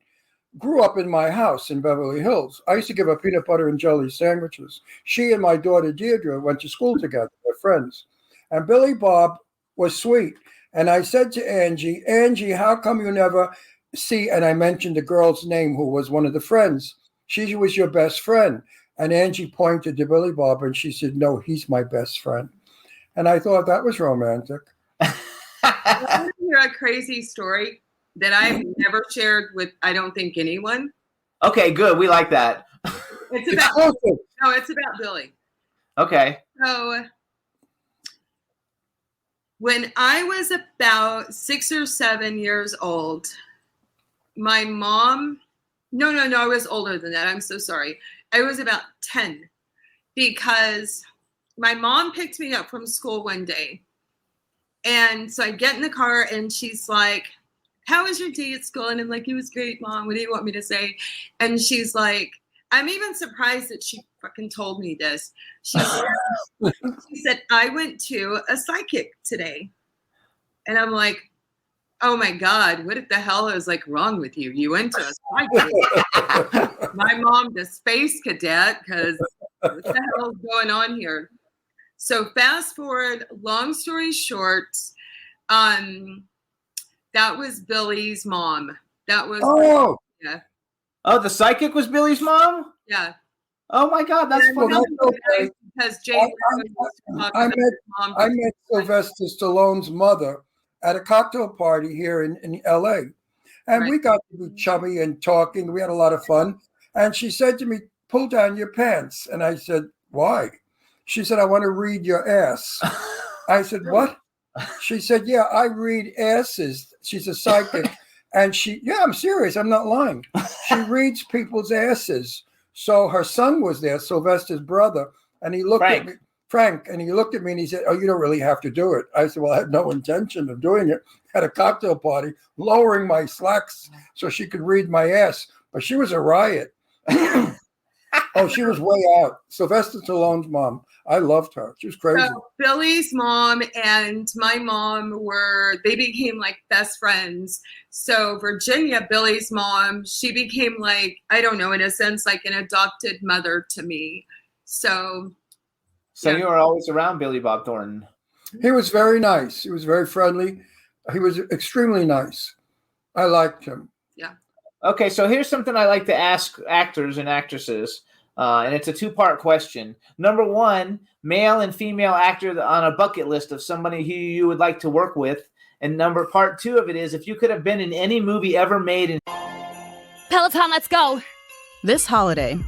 grew up in my house in Beverly Hills. I used to give her peanut butter and jelly sandwiches. She and my daughter Deirdre went to school together. They're friends. And Billy Bob was sweet. And I said to Angie, how come you never see, and I mentioned the girl's name who was one of the friends. She was your best friend. And Angie pointed to Billy Bob and she said, no, he's my best friend. And I thought that was romantic. I want to hear a crazy story that I've never shared with, I don't think, anyone. Okay, good. We like that. It's about Billy. Okay. So when I was about 6 or 7 years old, my mom, no, I was older than that. I'm so sorry. I was about 10 because my mom picked me up from school one day. And so I get in the car and she's like, how was your day at school? And I'm like, it was great, Mom. What do you want me to say? And she's like, I'm even surprised that she fucking told me this. She said, I went to a psychic today. And I'm like, oh my God, what the hell is like wrong with you? You went to a psychic. My mom, the space cadet, because what the hell is going on here? So fast forward, long story short, that was Billy's mom. That was yeah. Oh, the psychic was Billy's mom? Yeah. Oh my God, that's funny. Because Jay I met Sylvester Stallone's mother at a cocktail party here in LA. And we got to be chummy and talking. We had a lot of fun. And she said to me, pull down your pants. And I said, why? She said, I want to read your ass. I said, what? She said, yeah, I read asses. She's a psychic. And I'm serious. I'm not lying. She reads people's asses. So her son was there, Sylvester's brother. And he looked at me, Frank, and he looked at me and he said, oh, you don't really have to do it. I said, well, I had no intention of doing it. At a cocktail party, lowering my slacks so she could read my ass. But she was a riot. Oh, she was way out. Sylvester Stallone's mom. I loved her. She was crazy. So Billy's mom and my mom they became like best friends. So Virginia, Billy's mom, she became like, I don't know, in a sense, like an adopted mother to me. So you were always around Billy Bob Thornton. He was very nice. He was very friendly. He was extremely nice. I liked him. Yeah. Okay, so here's something I like to ask actors and actresses. And it's a two-part question. Number one, male and female actor on a bucket list of somebody who you would like to work with. And part two of it is, if you could have been in any movie ever made. Peloton, let's go. This holiday,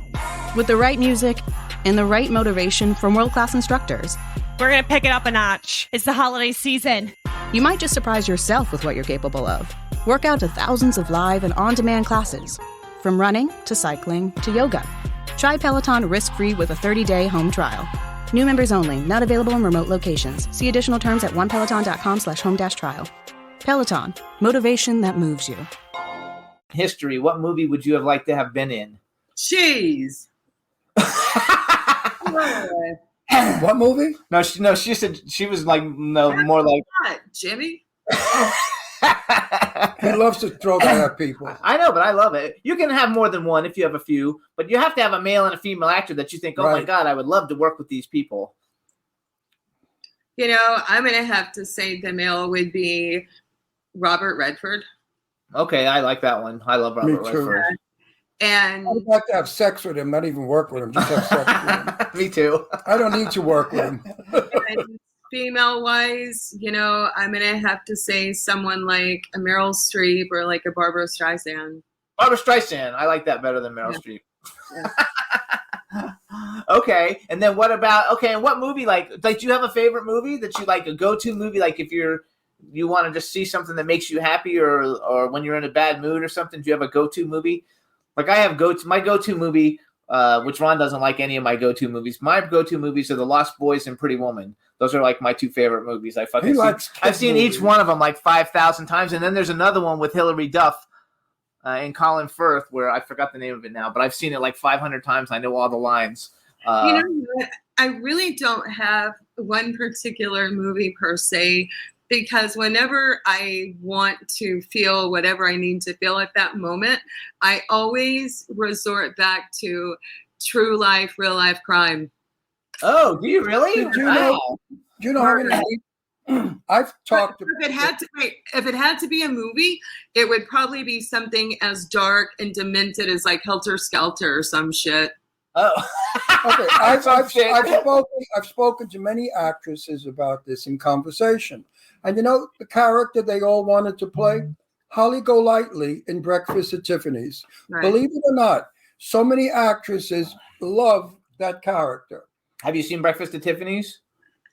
with the right music and the right motivation from world-class instructors. We're going to pick it up a notch. It's the holiday season. You might just surprise yourself with what you're capable of. Work out to thousands of live and on-demand classes, from running to cycling to yoga. Try Peloton risk-free with a 30-day home trial. New members only, not available in remote locations. See additional terms at onepeloton.com/home-trial. Peloton, motivation that moves you. History, what movie would you have liked to have been in? Jeez. What movie? No, she said she was like, no, more like. What, Jimmy? He loves to throw that at people. I know, but I love it. You can have more than one if you have a few, but you have to have a male and a female actor that you think, oh my Right. God, I would love to work with these people. You know, I'm going to have to say the male would be Robert Redford. Okay, I like that one. I love Robert Me too. Redford. And I'd like to have sex with him, not even work with him, just have sex with him. Me too. I don't need to work with him. and female-wise, you know, I'm going to have to say someone like a Meryl Streep or like a Barbara Streisand. Barbara Streisand. I like that better than Meryl Streep. Okay, and then what about, and what movie, like do you have a favorite movie that you like, a go-to movie, like if you want to just see something that makes you happy or when you're in a bad mood or something, do you have a go-to movie? Like I have my go-to movie, which Ron doesn't like any of my go-to movies. My go-to movies are The Lost Boys and Pretty Woman. Those are like my two favorite movies. I've seen each one of them like 5,000 times. And then there's another one with Hilary Duff and Colin Firth where I forgot the name of it now, but I've seen it like 500 times. I know all the lines. You know what? I really don't have one particular movie per se, because whenever I want to feel whatever I need to feel at that moment, I always resort back to true life, real life crime. Oh, do you really? Do you know how many? I've talked to. If it had to be a movie, it would probably be something as dark and demented as like Helter Skelter or some shit. Oh, Okay, I've spoken to many actresses about this in conversation, and you know the character they all wanted to play, Holly Golightly in Breakfast at Tiffany's. Right. Believe it or not, so many actresses love that character. have you seen Breakfast at Tiffany's?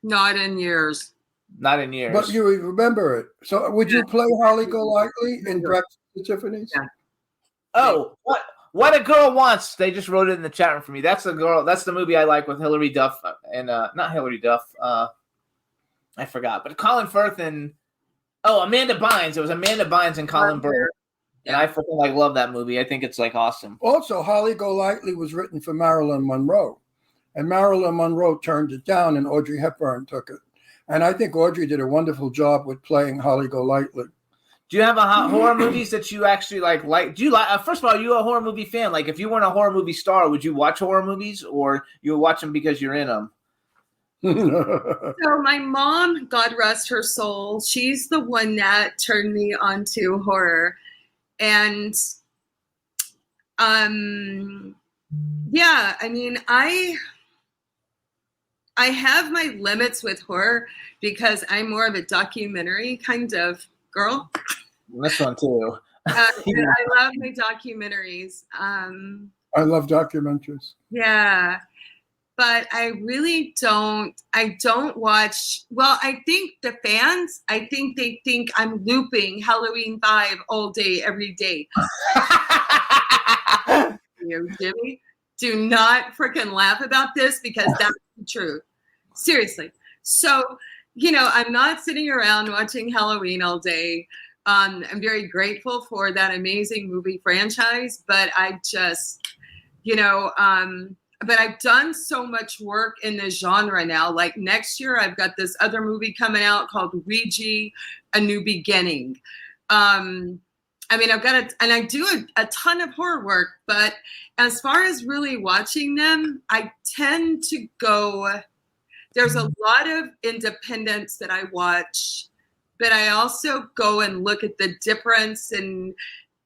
Not in years. Not in years. But you remember it. So would you play Holly Golightly in Breakfast at Tiffany's? Yeah. Oh, what a girl wants. They just wrote it in the chat room for me. That's the movie I like with Hilary Duff and not Hilary Duff. I forgot, but Colin Firth and Amanda Bynes. It was Amanda Bynes and Colin Firth. And I freaking love that movie. I think it's awesome. Also, Holly Golightly was written for Marilyn Monroe, and Marilyn Monroe turned it down, and Audrey Hepburn took it. And I think Audrey did a wonderful job with playing Holly Golightly. Do you have horror movies that you actually like? Do you like? First of all, are you a horror movie fan? Like, if you weren't a horror movie star, would you watch horror movies, or you watch them because you're in them? So my mom, God rest her soul, she's the one that turned me onto horror. And yeah, I mean, I have my limits with horror because I'm more of a documentary kind of girl. This one too. I love my documentaries. I love documentaries. Yeah. But I really don't watch. Well, I think the fans, I think they think I'm looping Halloween 5 all day, every day. You, Jimmy, do not freaking laugh about this because that's the truth. Seriously. So, I'm not sitting around watching Halloween all day. I'm very grateful for that amazing movie franchise, but I just, but I've done so much work in this genre now. Like next year, I've got this other movie coming out called Ouija, A New Beginning. I've got and I do a ton of horror work, but as far as really watching them, I tend to go, there's a lot of independents that I watch, but I also go and look at the difference and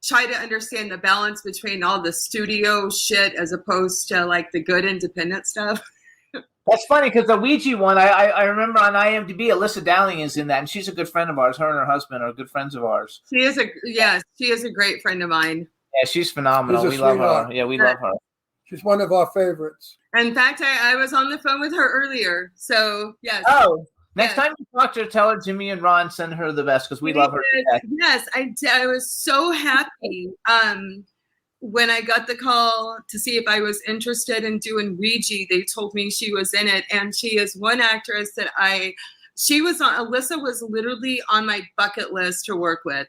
try to understand the balance between all the studio shit as opposed to the good independent stuff. That's funny because the Ouija one, I remember on IMDb, Alyssa Dowling is in that, and she's a good friend of ours. Her and her husband are good friends of ours. She is a great friend of mine. Yeah, she's phenomenal. We love her. Yeah, we love her. She's one of our favorites. In fact, I was on the phone with her earlier. So, yes. Oh, next Yes. time you talk to her, tell her Jimmy and Ron send her the best because we love her. Yes, I was so happy when I got the call to see if I was interested in doing Ouija. They told me she was in it, and she is one actress that Alyssa was literally on my bucket list to work with.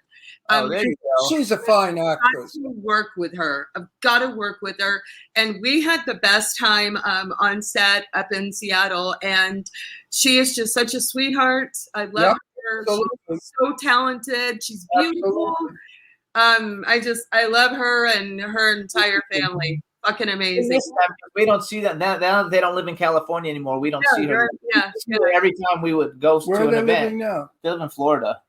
There you go. She's a fine I've actress. got to work with her. I've got to work with her. And we had the best time on set up in Seattle. And she is just such a sweetheart. I love her. Absolutely. She's so talented. She's beautiful. I love her and her entire family. Fucking amazing. We don't see that now. They don't live in California anymore. We don't see her. Yeah. Every time we would go Where to are an they event. living now? They live in Florida.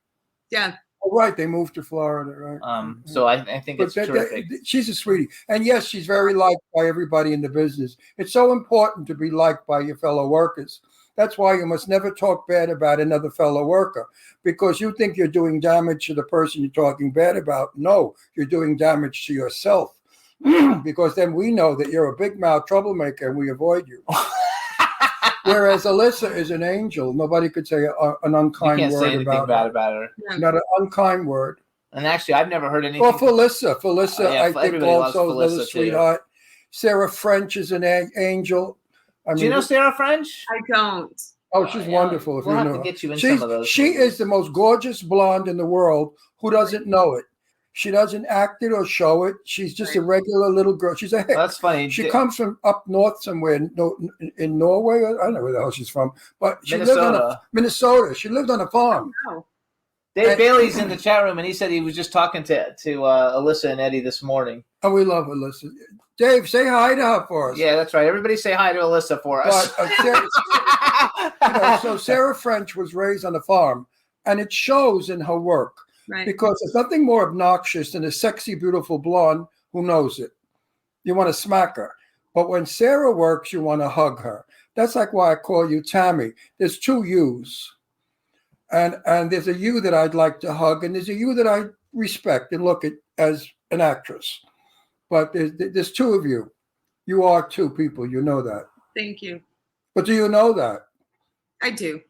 Yeah. Oh, right, they moved to Florida, right? So I think it's terrific. She's a sweetie. And yes, she's very liked by everybody in the business. It's so important to be liked by your fellow workers. That's why you must never talk bad about another fellow worker, because you think you're doing damage to the person you're talking bad about. No, you're doing damage to yourself, because then we know that you're a big mouth troublemaker and we avoid you. Whereas Alyssa is an angel. Nobody could say an unkind You can't word say anything bad about her. Not an unkind word. And actually, I've never heard anything. Well, Felissa, Yeah, I think everybody loves also is a Felissa, sweetheart. Sarah French is an angel. Do you know Sarah French? I don't. Oh, she's wonderful. If We'll you have know to her. get you in some of those. She is the most gorgeous blonde in the world. Who doesn't know it? She doesn't act it or show it. She's just a regular little girl. She's a hick. That's funny. She comes from up north somewhere in Norway. I don't know where the hell she's from, but she lived on Minnesota. She lived on a farm. Oh. Dave Bailey's in the chat room, and he said he was just talking to Alyssa and Eddie this morning. And we love Alyssa. Dave, say hi to her for us. Yeah, that's right. Everybody say hi to Alyssa for us. But, so Sarah French was raised on a farm, and it shows in her work. Right. Because there's nothing more obnoxious than a sexy, beautiful blonde who knows it. You want to smack her. But when Sarah works, you want to hug her. That's like why I call you Tammy. There's two yous. And there's a you that I'd like to hug, and there's a you that I respect and look at as an actress. But there's two of you. You are two people. You know that. Thank you. But do you know that? I do.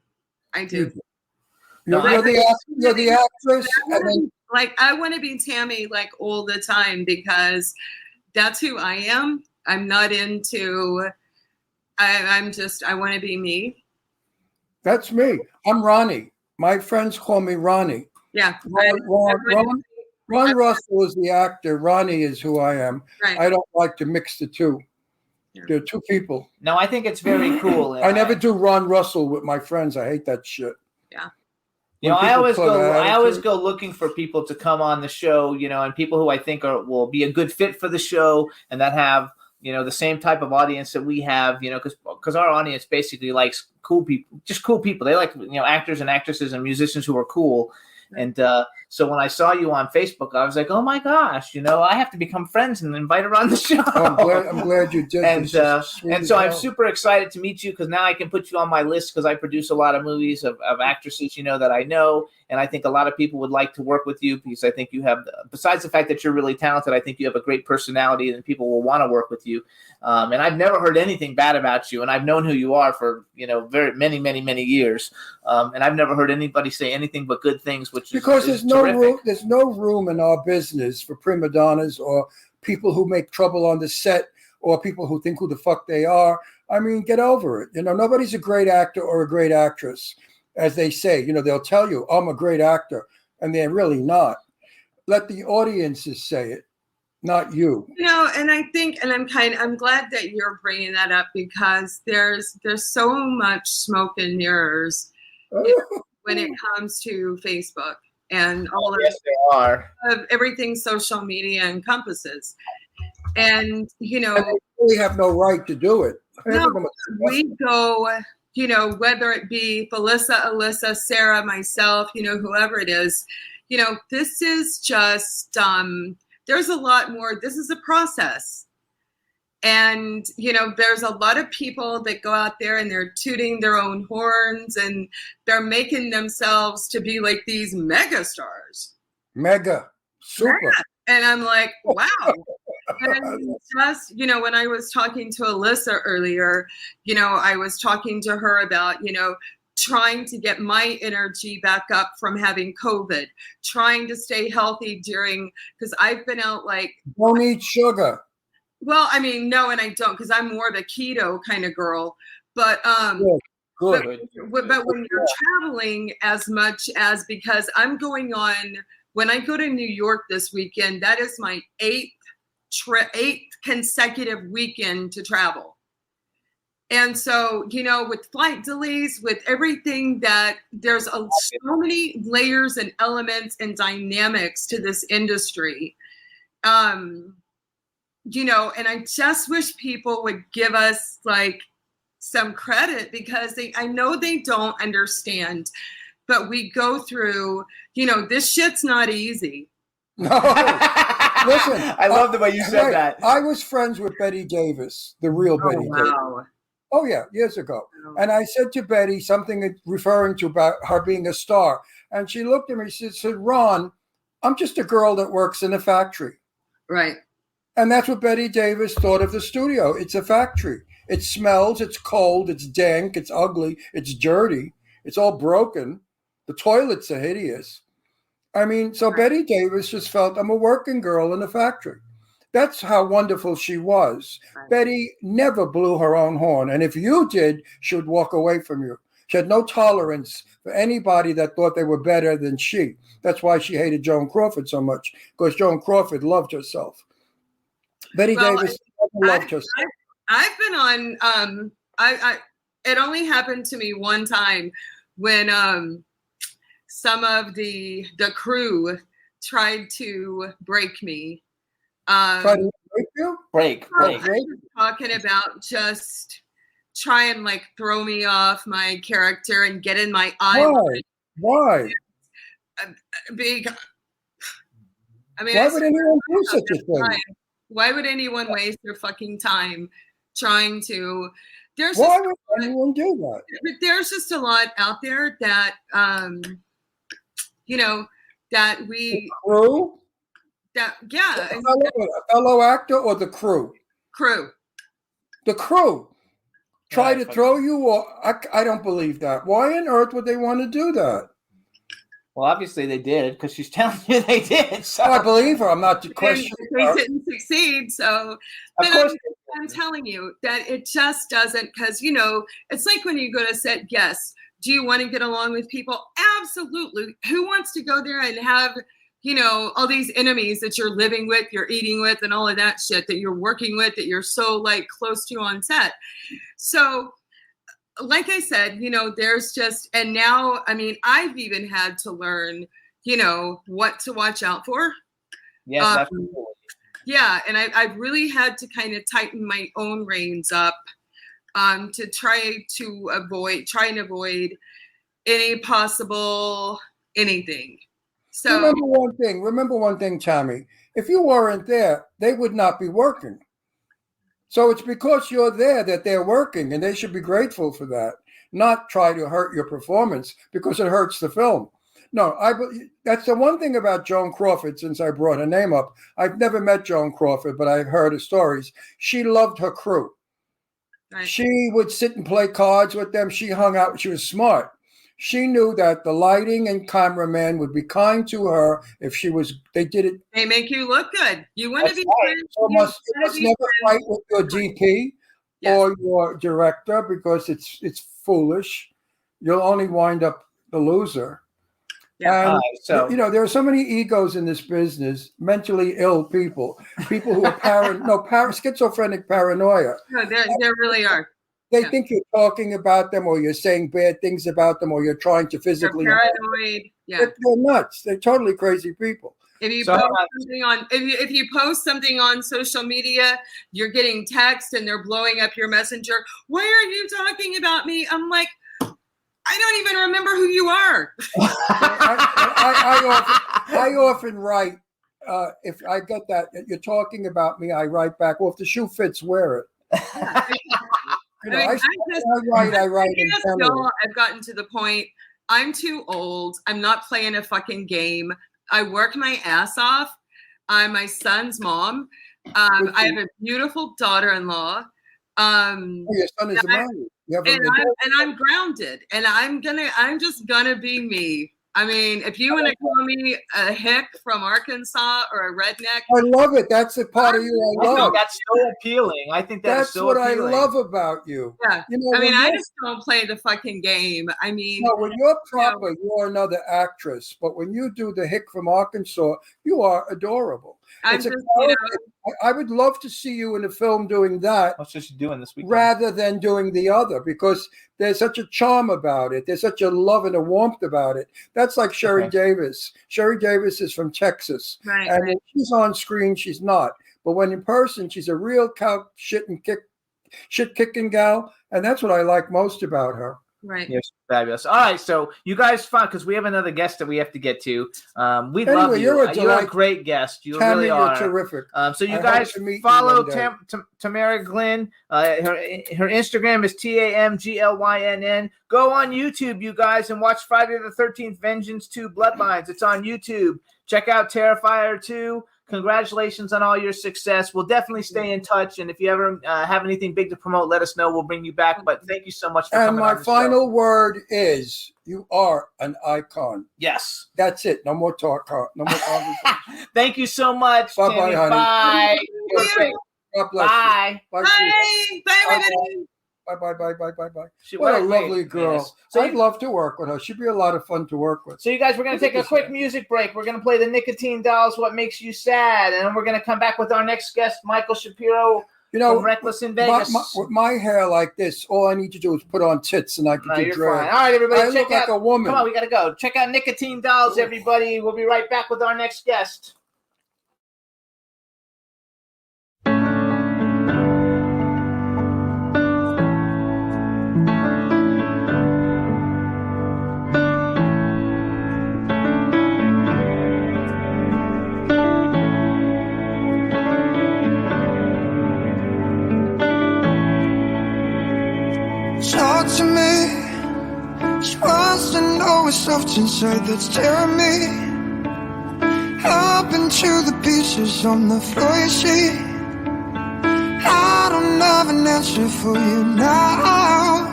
You're the actress. I want to be Tammy like all the time because that's who I am. I'm not into. I want to be me. That's me. I'm Ronnie. My friends call me Ronnie. Yeah. Ron Russell is the actor. Ronnie is who I am. Right. I don't like to mix the two. Yeah. They're two people. No, I think it's very cool. I never do Ron Russell with my friends. I hate that shit. Yeah. You know, I always go looking for people to come on the show, you know, and people who I think will be a good fit for the show and that have, you know, the same type of audience that we have, you know, because our audience basically likes cool people, just cool people. They like, you know, actors and actresses and musicians who are cool. And so when I saw you on Facebook, I was like, oh my gosh, you know, I have to become friends and invite her on the show. Oh, I'm glad you did. And so I'm super excited to meet you because now I can put you on my list because I produce a lot of movies of actresses, you know, that I know. And I think a lot of people would like to work with you because I think you have, besides the fact that you're really talented, I think you have a great personality and people will want to work with you. And I've never heard anything bad about you. And I've known who you are for, you know, very many, many, many years. And I've never heard anybody say anything but good things, which because is terrific. There's no room in our business for prima donnas or people who make trouble on the set or people who think who the fuck they are. I mean, get over it. You know, nobody's a great actor or a great actress. As they say, you know, they'll tell you, I'm a great actor, and they're really not. Let the audiences say it, not you. You know, and I think, and I'm glad that you're bringing that up because there's so much smoke and mirrors when it comes to Facebook and all of everything social media encompassas. And, you know, and they really have no right to do it. No, we go, you know, whether it be Felissa, Alyssa, Sarah, myself, you know, whoever it is, you know, this is just, there's a lot more. This is a process. And, you know, there's a lot of people that go out there and they're tooting their own horns and they're making themselves to be like these mega stars. Mega. Super. And I'm like, wow. And just, when I was talking to Alyssa earlier, I was talking to her about, trying to get my energy back up from having COVID, trying to stay healthy because I've been out like. Don't eat sugar. Well, I mean, no, and I don't, because I'm more of a keto kind of girl. But Good. But when you're traveling as much as, because I'm going on, when I go to New York this weekend, that is my eighth consecutive weekend to travel. And so, with flight delays, with everything there's so many layers and elements and dynamics to this industry. And I just wish people would give us like some credit, because I know they don't understand, but we go through, this shit's not easy. No. Listen, I love the way you said that. I was friends with Betty Davis, the real Betty Davis. Oh, yeah, years ago. And I said to Betty something referring to about her being a star. And she looked at me, she said, Ron, I'm just a girl that works in a factory. Right. And that's what Betty Davis thought of the studio. It's a factory. It smells, it's cold, it's dank, it's ugly, it's dirty, it's all broken. The toilets are hideous. I mean, so Betty Davis just felt, I'm a working girl in a factory. That's how wonderful she was. Right. Betty never blew her own horn. And if you did, she would walk away from you. She had no tolerance for anybody that thought they were better than she. That's why she hated Joan Crawford so much, because Joan Crawford loved herself. Betty Davis loved herself. I've been on, it only happened to me one time when some of the crew tried to break me. Try to break you? Break. Talking about just try and like throw me off my character and get in my eye. Why? Why would anyone do such a thing? Why would anyone waste their fucking time trying to? Why would anyone do that? But there's just a lot out there that that we. The crew? Yeah. A fellow actor or the crew? Crew. The crew. Try to throw you, or I don't believe that. Why on earth would they want to do that? Well, obviously they did, because she's telling you they did. So. I believe her. I'm not questioning her. They didn't succeed, so. But I'm telling you that it just doesn't, because, it's like when you go to set guests. Do you want to get along with people? Absolutely. Who wants to go there and have, all these enemies that you're living with, you're eating with, and all of that shit that you're working with, that you're so like close to on set. So, like I said, there's just, and now, I mean, I've even had to learn, what to watch out for. Yes, absolutely. Yeah, and I've really had to kind of tighten my own reins up to try and avoid any possible anything. So remember one thing, Tammy. If you weren't there, they would not be working. So it's because you're there that they're working, and they should be grateful for that, not try to hurt your performance because it hurts the film. No, that's the one thing about Joan Crawford, since I brought her name up. I've never met Joan Crawford, but I've heard her stories. She loved her crew. Right. She would sit and play cards with them. She hung out. She was smart. She knew that the lighting and cameraman would be kind to her if they did it. They make you look good. You want to be friends. You must never fight with your DP or your director, because it's foolish. You'll only wind up the loser. Yeah. And, there are so many egos in this business, mentally ill people who are schizophrenic paranoia. No, there really are. They think you're talking about them, or you're saying bad things about them, or you're trying to physically. They're paranoid. Yeah. They're nuts. They're totally crazy people. If you post something on social media, you're getting text and they're blowing up your messenger. Why are you talking about me? I'm like, I don't even remember who you are. I often write, if I get that you're talking about me, I write back, well, if the shoe fits, wear it. I write. I've gotten to the point, I'm too old. I'm not playing a fucking game. I work my ass off. I'm my son's mom. I have a beautiful daughter-in-law. Your son is a man. I'm grounded, and I'm just gonna be me. I mean, if you want to call me a hick from Arkansas or a redneck, I love it. That's the part of you I love. I think that's so appealing. I think that's so what appealing. I love about you. Yeah. I mean, I just don't play the fucking game. I mean, no, when you're proper, you're another actress. But when you do the hick from Arkansas, you are adorable. I would love to see you in a film doing that. What's just doing this weekend? Rather than doing the other, because there's such a charm about it. There's such a love and a warmth about it. That's like Sherry Davis. Sherry Davis is from Texas. Right. And when she's on screen, she's not. But when in person, she's a real shit kicking gal. And that's what I like most about her. Right. Yes, fabulous. All right, so you guys fought because we have another guest that we have to get to. We love you. You're a great guest. You really are. You're terrific. So you guys follow Tamara Glynn. Her Instagram is TAMGLYNN. Go on YouTube, you guys, and watch Friday the 13th Vengeance 2 Bloodlines. It's on YouTube. Check out Terrifier 2. Congratulations on all your success. We'll definitely stay in touch. And if you ever have anything big to promote, let us know. We'll bring you back. But thank you so much for coming on the show. And my final word is you are an icon. Yes. That's it. No more talk. No more conversation. Thank you so much. Bye-bye, honey. Bye. God bless Bye. You. Bye. Bye, everybody. Bye. What a lovely girl. So I'd love to work with her. She'd be a lot of fun to work with. So you guys, we're going to take a quick music break. We're going to play the Nicotine Dolls, What Makes You Sad. And then we're going to come back with our next guest, Michael Shapiro from Reckless in Vegas. With my hair like this, all I need to do is put on tits and I can do dread. Fine. All right, everybody. I look like a woman. Come on, we got to go. Check out Nicotine Dolls, everybody. We'll be right back with our next guest. Talk to me. She wants to know what's soft inside that's tearing me up into the pieces on the floor, you see. I don't have an answer for you now.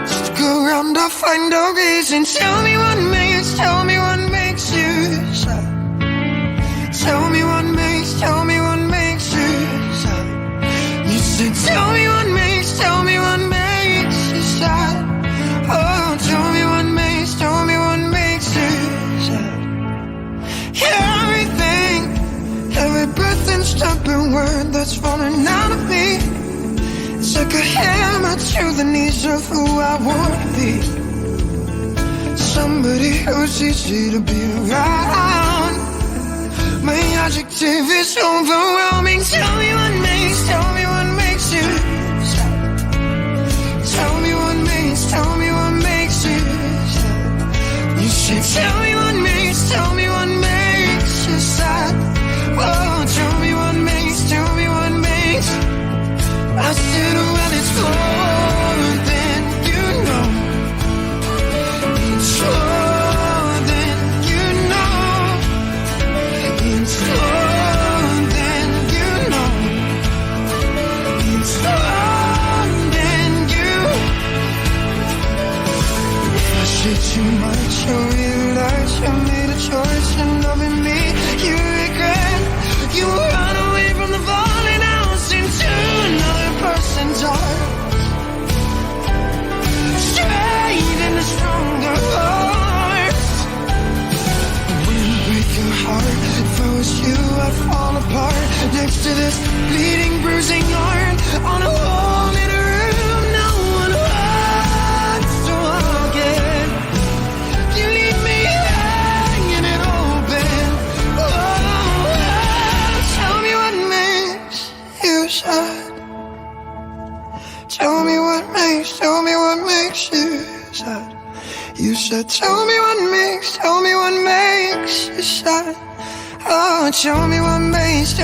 Stick around, I'll find a reason. Tell me what makes you sad. Tell me what makes you sad. You said tell me what makes you sad. Oh, tell me what makes you sad. Every breath and stubborn word that's falling out of me, it's like a hammer to the knees of who I want to be. Somebody who's easy to be around. My adjective is overwhelming. Tell me what makes you sad. Tell me what makes you sad. You should tell me what makes you sad. Oh, tell me what makes I said, well, it's more than you know. It's more than you know. It's more than you know. It's more than you. If I say too much, you'll realize you made a choice and loving me you regret. You run away from the falling house into another person's arms. Straight into stronger hearts. Wouldn't break your heart. If I was you, I'd fall apart. Next to this bleeding, bruising heart. On a wall in a room, no one wants to walk in. You leave me hanging it open. Tell me what makes you sad. Tell me what makes you sad. You said, tell me what makes you sad. Oh, tell me what makes.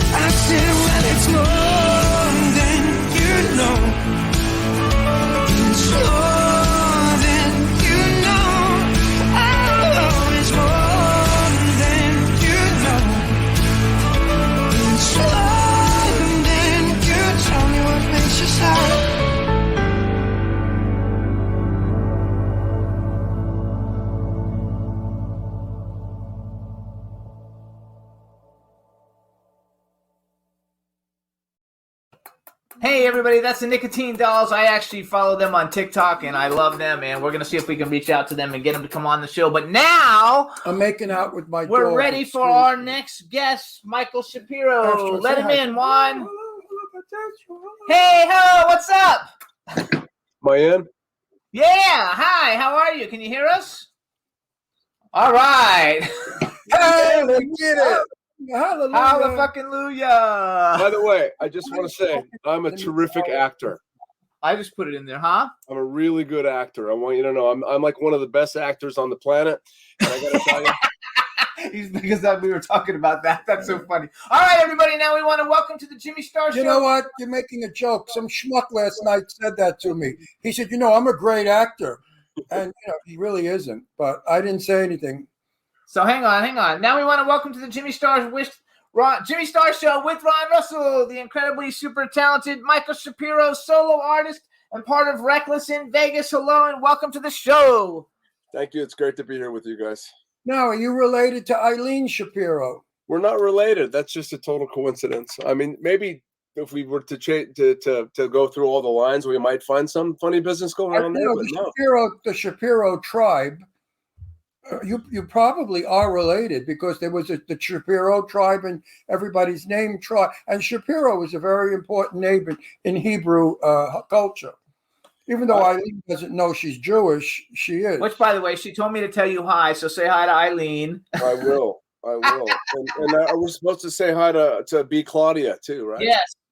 I said, well, it's more than you know. It's more than you know. Oh, it's more than you know. Hey everybody, that's the Nicotine Dolls. I actually follow them on TikTok and I love them, and we're gonna see if we can reach out to them and get them to come on the show. But now I'm making out with my we're dog. ready for our next guest, Michael Shapiro. Let him in, Juan. Hey, ho, what's up? Am I in? Yeah, hi, how are you? Can you hear us? All right. Hey, let's get it. Hallelujah. Hallelujah. By the way, I just want to say I'm a terrific actor. I just put it in there, huh? I'm a really good actor. I want you to know I'm like one of the best actors on the planet. And I got to tell you. Because we were talking about that. That's so funny. All right, everybody. Now we want to welcome to the Jimmy Star Show. You know what? You're making a joke. Some schmuck last night said that to me. He said, I'm a great actor. And, he really isn't. But I didn't say anything. So hang on. Now we want to welcome to the Jimmy Star Show with Ron Russell, the incredibly super talented Michael Shapiro, solo artist and part of Reckless in Vegas. Hello and welcome to the show. Thank you. It's great to be here with you guys. Now, are you related to Eileen Shapiro? We're not related. That's just a total coincidence. I mean, maybe if we were to go through all the lines, we might find some funny business going on there. The Shapiro tribe. You probably are related because there was the Shapiro tribe and everybody's name tribe. And Shapiro was a very important name in Hebrew culture. Even though Eileen doesn't know she's Jewish, she is. Which, by the way, she told me to tell you hi, so say hi to Eileen. I will. And I was supposed to say hi to B. Claudia, too, right?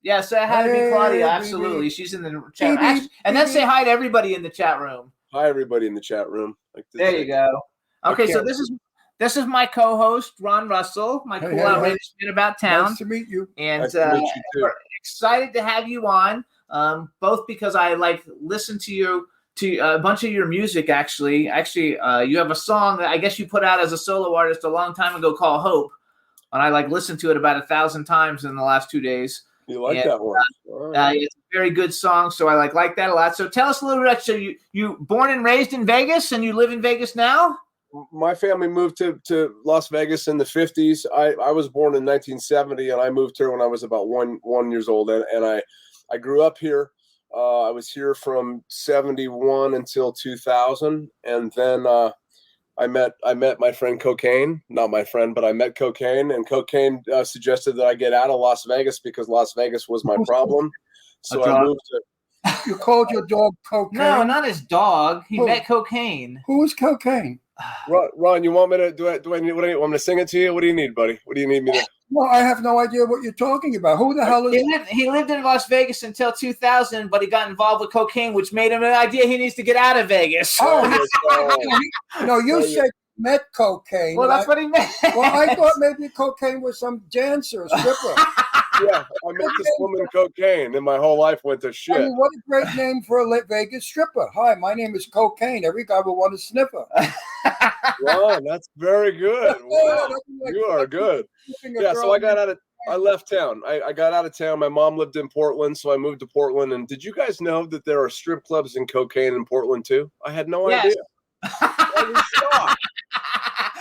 Yes, say hi to B. Claudia, absolutely. She's in the chat room. And then say hi to everybody in the chat room. Hi, everybody in the chat room. There you go. Okay, so this is my co-host, Ron Russell, my cool outrageous man about town. Nice to meet you. And nice to meet you too. We're excited to have you on, both because I listen to a bunch of your music. Actually, you have a song that I guess you put out as a solo artist a long time ago called Hope, and I listened to it about 1,000 times in the last 2 days. You like that one? It's a very good song, so I like that a lot. So tell us a little bit. So you born and raised in Vegas, and you live in Vegas now? My family moved to Las Vegas in the 50s. I was born in 1970, and I moved here when I was about one years old. And I grew up here. I was here from 71 until 2000, and then I met my friend Cocaine. Not my friend, but I met Cocaine, and Cocaine suggested that I get out of Las Vegas because Las Vegas was my problem. So I moved to. You called your dog Cocaine? No, not his dog. He met Cocaine. Who is Cocaine? Ron, you want me to do I need? What do you want me to sing it to you? What do you need, buddy? What do you need me to? Well, I have no idea what you're talking about. Who the hell is he lived in Las Vegas until 2000, but he got involved with cocaine, which made him an idea he needs to get out of Vegas. No, you said met Cocaine. Well, that's what he meant. Well, I thought maybe Cocaine was some dancer, a stripper. Yeah, I met this woman Cocaine, and my whole life went to shit. I mean, what a great name for a Vegas stripper. Hi, my name is Cocaine. Every guy will want to sniff her. Ron, that's very good. Wow. You are good. Yeah, so I left town. I got out of town. My mom lived in Portland, so I moved to Portland. And did you guys know that there are strip clubs and cocaine in Portland too? I had no idea. I was shocked.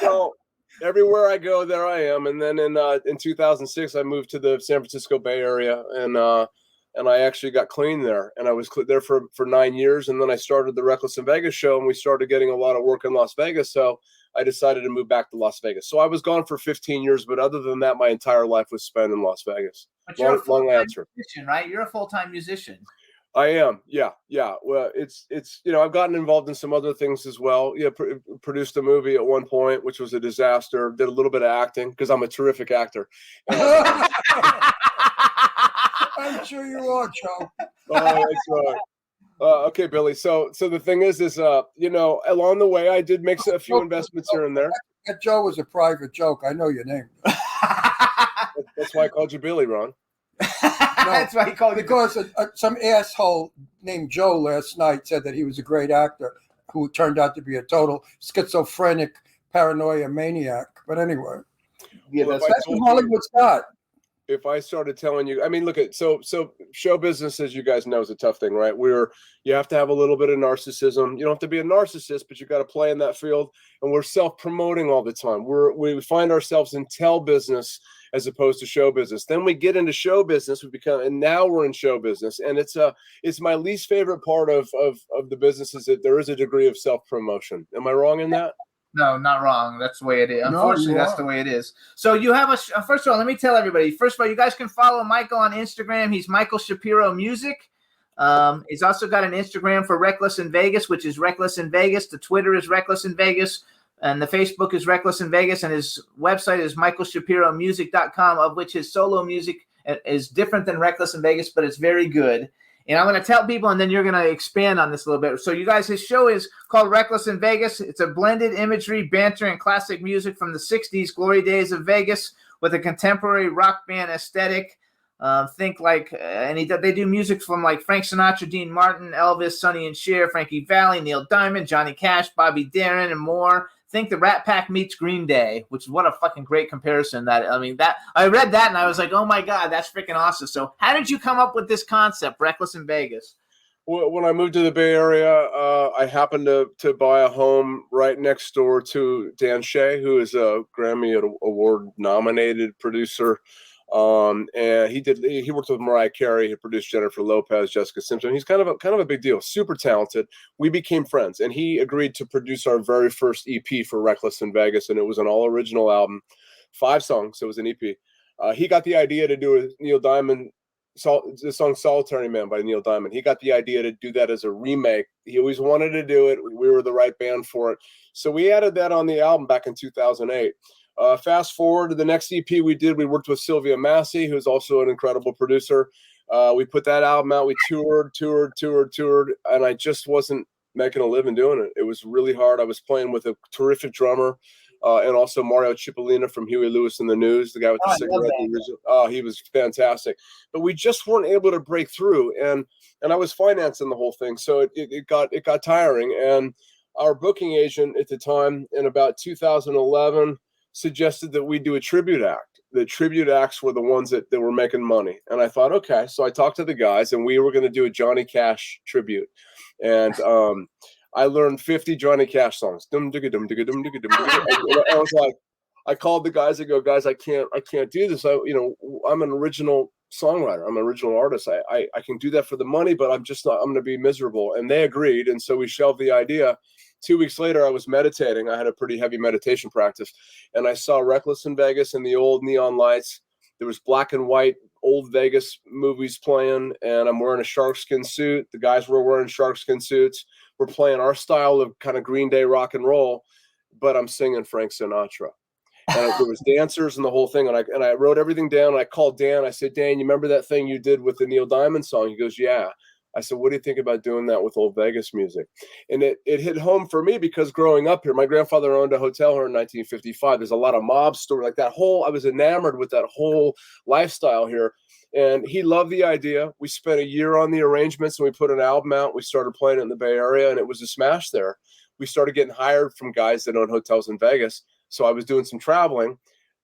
So everywhere I go, there I am. And then in 2006, I moved to the San Francisco Bay Area, and I actually got clean there. And I was there for 9 years. And then I started the Reckless in Vegas show, and we started getting a lot of work in Las Vegas. So I decided to move back to Las Vegas. So I was gone for 15 years, but other than that, my entire life was spent in Las Vegas. But you're long answer. Musician, right? You're a full-time musician. I am. Yeah. Well, it's I've gotten involved in some other things as well. Yeah, produced a movie at one point, which was a disaster. Did a little bit of acting because I'm a terrific actor. I'm sure you are, Joe. Oh, that's right. Okay, Billy. So the thing is along the way, I did make a few investments here and there. That Joe was a private joke. I know your name. That's why I called you Billy, Ron. No, that's why he called because some asshole named Joe last night said that he was a great actor who turned out to be a total schizophrenic paranoia maniac. But anyway, that's what Hollywood's got. If I started telling you, I mean, look at so show business, as you guys know, is a tough thing, right? You have to have a little bit of narcissism. You don't have to be a narcissist, but you got to play in that field. And we're self-promoting all the time. We find ourselves in tell business, as opposed to show business. Then we get into show business, and now we're in show business. And it's my least favorite part of the business is that there is a degree of self-promotion. Am I wrong in that? No, not wrong. That's the way it is. No, Unfortunately, that's the way it is. So you have first of all, let me tell everybody. First of all, you guys can follow Michael on Instagram. He's Michael Shapiro Music. He's also got an Instagram for Reckless in Vegas, which is Reckless in Vegas. The Twitter is Reckless in Vegas. And the Facebook is Reckless in Vegas. And his website is michaelshapiromusic.com, of which his solo music is different than Reckless in Vegas, but it's very good. And I'm going to tell people, and then you're going to expand on this a little bit. So you guys, his show is called Reckless in Vegas. It's a blended imagery, banter, and classic music from the 60s glory days of Vegas with a contemporary rock band aesthetic. Think like, they do music from like Frank Sinatra, Dean Martin, Elvis, Sonny and Cher, Frankie Valli, Neil Diamond, Johnny Cash, Bobby Darin, and more. Think the Rat Pack meets Green Day, which is what a fucking great comparison. That I read that and I was like, oh my God, that's freaking awesome. So how did you come up with this concept, Reckless in Vegas? Well, when I moved to the Bay Area, I happened to buy a home right next door to Dan Shea, who is a Grammy Award nominated producer. And he worked with Mariah Carey. He produced Jennifer Lopez, Jessica Simpson. He's kind of a big deal, super talented. We became friends, and he agreed to produce our very first EP for Reckless in Vegas, and it was an all original album, 5 songs. So it was an EP. He got the idea to do a Neil Diamond the song "Solitary Man" by Neil Diamond. He got the idea to do that as a remake. He always wanted to do it. We were the right band for it, so we added that on the album back in 2008. Fast forward to the next EP we did, we worked with Sylvia Massey, who's also an incredible producer. We put that album out. We toured, and I just wasn't making a living doing it. It was really hard. I was playing with a terrific drummer, and also Mario Cipollina from Huey Lewis and the News, the guy with the cigarette. He was fantastic. But we just weren't able to break through, and I was financing the whole thing, so it got tiring. And our booking agent at the time, in about 2011, suggested that we do a tribute act. The tribute acts were the ones that were making money. And I thought, okay. So I talked to the guys, and we were going to do a Johnny Cash tribute. And I learned 50 Johnny Cash songs. I was like, I called the guys. I go, guys, I can't do this. I'm an original songwriter. I'm an original artist. I can do that for the money, but I'm going to be miserable. And they agreed. And so we shelved the idea. 2 weeks later, I was meditating. I had a pretty heavy meditation practice, and I saw Reckless in Vegas and the old neon lights. There was black and white old Vegas movies playing, and I'm wearing a sharkskin suit. The guys were wearing sharkskin suits. We're playing our style of kind of Green Day rock and roll, but I'm singing Frank Sinatra. And there was dancers and the whole thing, and I wrote everything down. And I called Dan. I said, Dan, you remember that thing you did with the Neil Diamond song? He goes, yeah. I said, what do you think about doing that with old Vegas music? And it hit home for me because growing up here, my grandfather owned a hotel here in 1955. There's a lot of mob story like that I was enamored with that whole lifestyle here. And he loved the idea. We spent a year on the arrangements, and we put an album out. We started playing it in the Bay Area, and it was a smash there. We started getting hired from guys that own hotels in Vegas. So I was doing some traveling.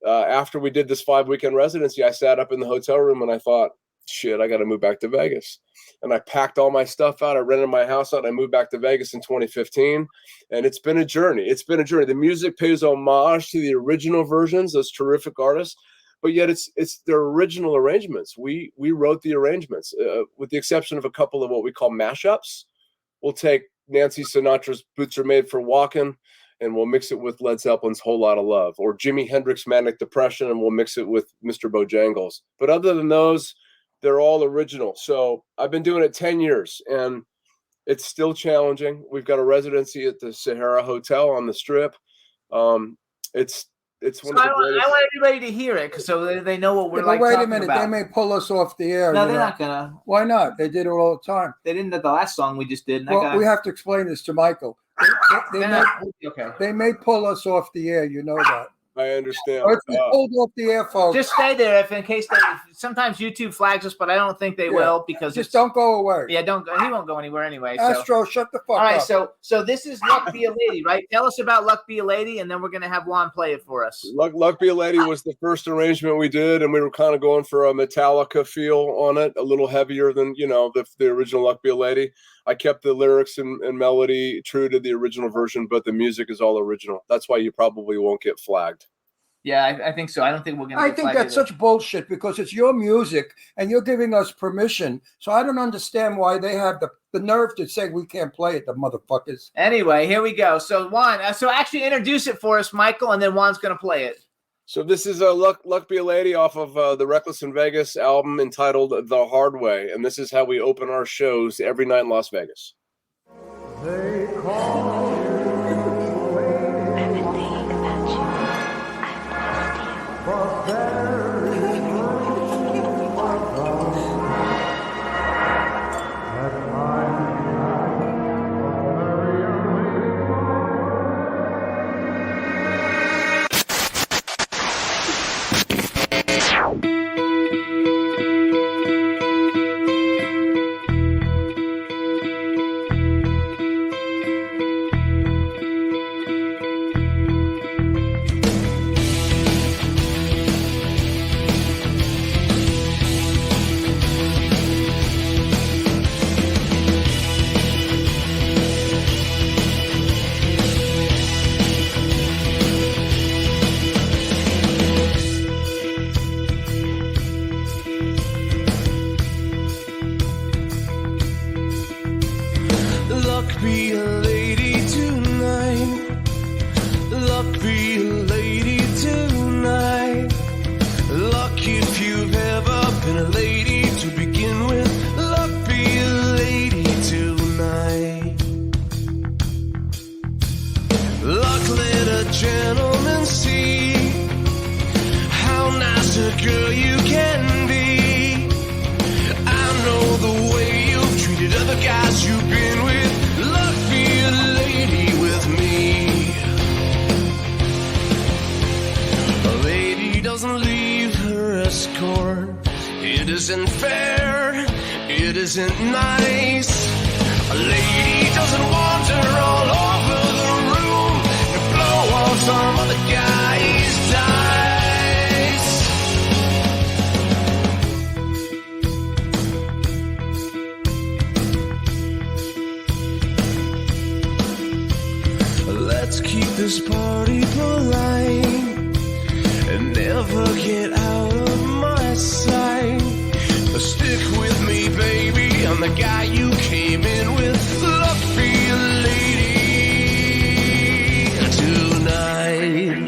After we did this 5-weekend residency, I sat up in the hotel room and I thought, shit, I got to move back to Vegas. And I packed all my stuff out. I rented my house out. And I moved back to Vegas in 2015. And it's been a journey. The music pays homage to the original versions, those terrific artists, but yet it's their original arrangements. We wrote the arrangements, with the exception of a couple of what we call mashups. We'll take Nancy Sinatra's Boots Are Made for Walking, and we'll mix it with Led Zeppelin's Whole Lotta Love, or Jimi Hendrix' Manic Depression, and we'll mix it with Mr. Bojangles. But other than those, they're all original. So I've been doing it 10 years, and it's still challenging. We've got a residency at the Sahara Hotel on the Strip. It's one of the greatest. I want everybody to hear it, so they know what we're like. Wait a minute, they may pull us off the air. No, they're not gonna. Why not? They did it all the time. They didn't at the last song we just did. Well, we have to explain this to Michael. They may pull us off the air. You know that. I understand. Or if we pulled off the air, folks. Just stay there in case sometimes YouTube flags us, but I don't think they will because just don't go away. Yeah, don't go. He won't go anywhere anyway. Astro, shut the fuck up. All right, so this is Luck Be a Lady, right? Tell us about Luck Be a Lady, and then we're gonna have Juan play it for us. Luck Be a Lady was the first arrangement we did, and we were kind of going for a Metallica feel on it, a little heavier than the original Luck Be a Lady. I kept the lyrics and melody true to the original version, but the music is all original. That's why you probably won't get flagged. Yeah, I think so. I don't think we're gonna. I think that's such bullshit because it's your music and you're giving us permission. So I don't understand why they have the nerve to say we can't play it, the motherfuckers. Anyway, here we go. So Juan, actually introduce it for us, Michael, and then Juan's gonna play it. So this is a Luck Be a Lady off of the Reckless in Vegas album entitled The Hard Way, and this is how we open our shows every night in Las Vegas. They call be a lady tonight. Luck be a lady tonight. Luck if you've ever been a lady to begin with. Luck be a lady tonight. Luck let a gentleman see how nice a girl you can be. I know the way you've treated other guys you've been with. Luck be a lady with me. A lady doesn't leave her escort. It isn't fair. It isn't nice. A lady doesn't wander all over the room and blow on some other guy's dice. Let's keep this party polite and never get out of my sight. Stick with me, baby. I'm the guy you came in with. Luck be a lady tonight.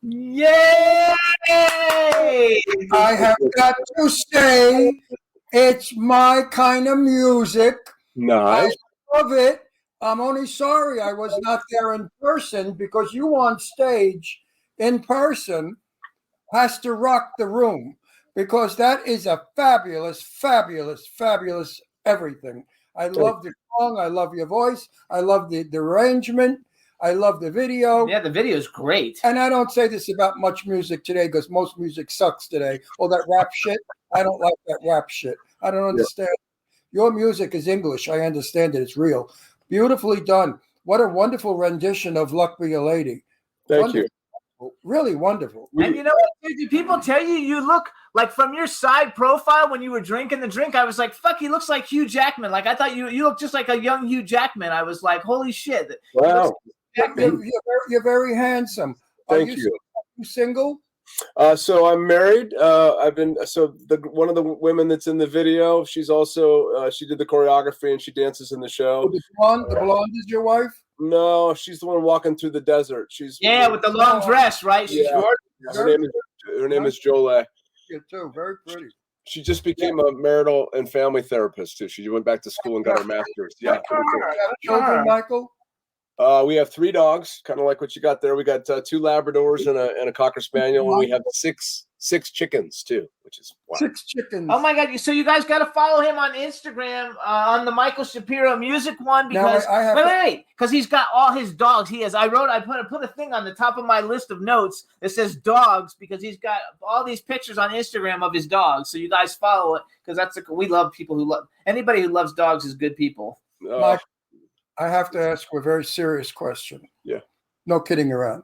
Yay! I have got to say, it's my kind of music. Nice. I love it. I'm only sorry I was not there in person because you on stage in person has to rock the room because that is a fabulous, fabulous, fabulous everything. I love the song. I love your voice. I love the arrangement. I love the video. Yeah, the video is great. And I don't say this about much music today because most music sucks today. All that rap shit. I don't like that rap shit. I don't understand. Your music is English. I understand it. It's real. Beautifully done. What a wonderful rendition of "Luck Be a Lady." Thank you. Really wonderful. And you know what, dude? Do people tell you look like from your side profile when you were drinking the drink? I was like, fuck, he looks like Hugh Jackman. Like I thought you look just like a young Hugh Jackman. I was like, holy shit. Wow. You're very handsome. Thank you. Are you single? So I'm married. I've been one of the women that's in the video. She's also she did the choreography and she dances in the show. The blonde is your wife? No, she's the one walking through the desert. She's with the long dress, right? She's short. Her name is Jolie. Yeah, too. Very pretty. She just became a marital and family therapist too. She went back to school and got her master's. Yeah. Children, Michael? We have 3 dogs, kind of like what you got there. We got 2 Labradors and a Cocker Spaniel, and we have six chickens too, which is wow. 6 chickens. Oh my God! So you guys got to follow him on Instagram on the Michael Shapiro music one because because he's got all his dogs. He has. I put a thing on the top of my list of notes that says dogs because he's got all these pictures on Instagram of his dogs. So you guys follow it because we love people who love anybody who loves dogs is good people. I have to ask you a very serious question. Yeah. No kidding around.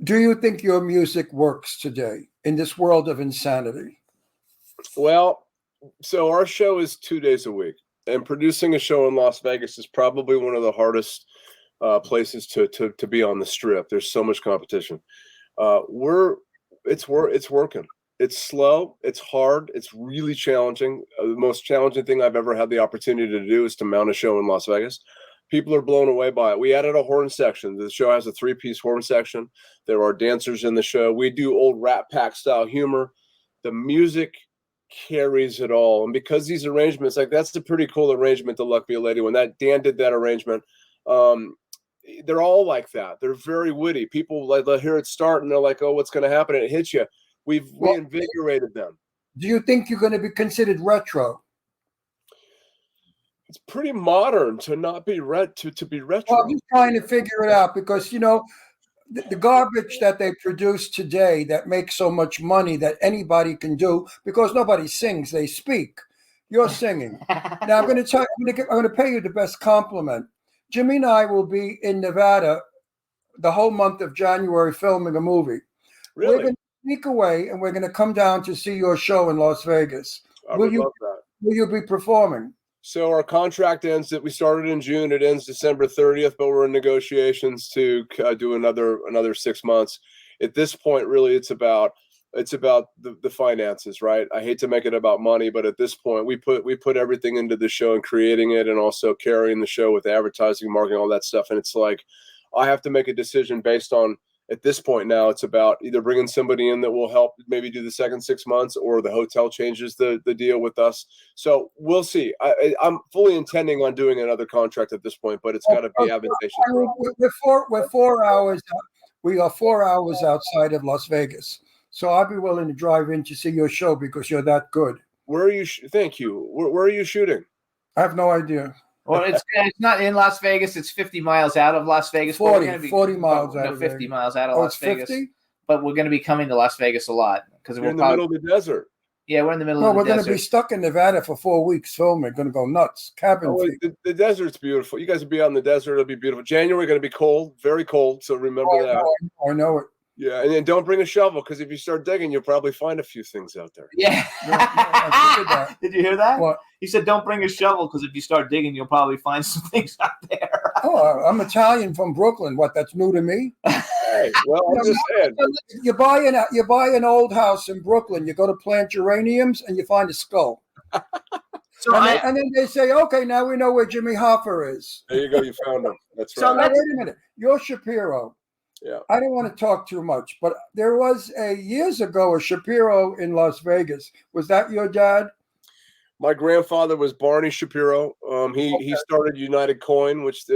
Do you think your music works today in this world of insanity? Well, so our show is 2 days a week, and producing a show in Las Vegas is probably one of the hardest places to be on the Strip. There's so much competition. It's working. It's slow. It's hard. It's really challenging. The most challenging thing I've ever had the opportunity to do is to mount a show in Las Vegas. People are blown away by it. We added a horn section. The show has a 3-piece horn section. There are dancers in the show. We do old Rat Pack style humor. The music carries it all. And because these arrangements, like that's a pretty cool arrangement, the Luck Be a Lady. When Dan did that arrangement, they're all like that. They're very witty. People they'll hear it start and they're like, oh, what's going to happen? And it hits you. We invigorated them. Do you think you're going to be considered retro? It's pretty modern to not be to be retro. Well, I'm just trying to figure it out because the garbage that they produce today that makes so much money that anybody can do because nobody sings, they speak. You're singing. Now I'm going to pay you the best compliment. Jimmy and I will be in Nevada the whole month of January filming a movie. Really? We're going to sneak away and we're going to come down to see your show in Las Vegas. I would love that. Will you be performing? So our contract ends. We started in June. It ends December 30th, but we're in negotiations to do another 6 months. At this point, really, it's about the finances, right? I hate to make it about money, but at this point, we put everything into the show and creating it, and also carrying the show with advertising, marketing, all that stuff. And it's like I have to make a decision based on. At this point now, it's about either bringing somebody in that will help maybe do the second 6 months, or the hotel changes the deal with us. So we'll see. I'm fully intending on doing another contract at this point, but it's got to be advantageous. We're 4 hours. We are 4 hours outside of Las Vegas, so I'll be willing to drive in to see your show because you're that good. Where are you? Thank you. Where are you shooting? I have no idea. Well, it's not in Las Vegas. It's 50 miles out of Las Vegas. 40 miles out of 50 Vegas. miles out of Las Vegas. 50? But we're going to be coming to Las Vegas a lot because we're in the middle of the desert. Yeah, we're in the middle of the desert. We're going to be stuck in Nevada for 4 weeks filming. Going to go nuts. The desert's beautiful. You guys will be out in the desert. It'll be beautiful. January going to be cold, very cold. So remember that. I know it. Yeah, and then don't bring a shovel because if you start digging, you'll probably find a few things out there. Yeah. Did you hear that? What? He said, "Don't bring a shovel because if you start digging, you'll probably find some things out there." Oh, I'm Italian from Brooklyn. What? That's new to me. Hey, well, I'm just saying. You buy an old house in Brooklyn. You go to plant geraniums and you find a skull. And then they say, "Okay, now we know where Jimmy Hoffa is." There you go. You found him. That's right. So now, wait a minute. You're Shapiro. Yeah. I don't want to talk too much, but there was years ago a Shapiro in Las Vegas. Was that your dad? My grandfather was Barney Shapiro. He started United Coin, which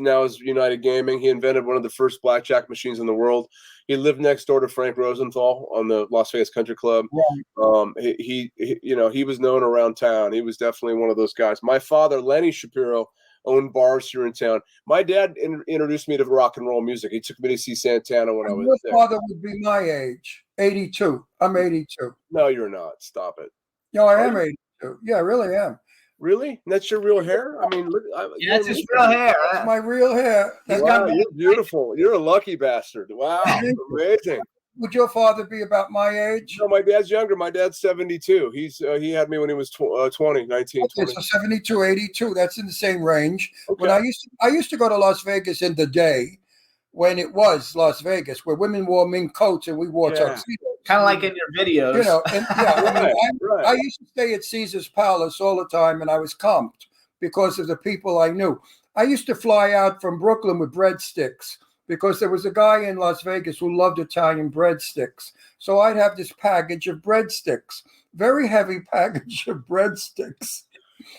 now is United Gaming. He invented one of the first blackjack machines in the world. He lived next door to Frank Rosenthal on the Las Vegas Country Club. Right. He was known around town. He was definitely one of those guys. My father, Lenny Shapiro, owned bars here in town. My dad introduced me to rock and roll music. He took me to see Santana when I was there. Your father would be my age, 82. I'm 82. No, you're not. Stop it. No, I am 82. Yeah, I really am. Really? That's your real hair? I mean, look, That's his real hair. That's my real hair. Wow, you're beautiful. You're a lucky bastard. Wow, amazing. Would your father be about my age? No, my dad's younger. My dad's 72. He had me when he was 20, 19, Okay, 20. so 72, 82. That's in the same range. Okay. When I used to go to Las Vegas in the day when it was Las Vegas, where women wore mink coats and we wore tuxedos. Kind of like in your videos. You know, and Right. I used to stay at Caesar's Palace all the time, and I was comped because of the people I knew. I used to fly out from Brooklyn with breadsticks because there was a guy in Las Vegas who loved Italian breadsticks. So I'd have this package of breadsticks, very heavy package of breadsticks.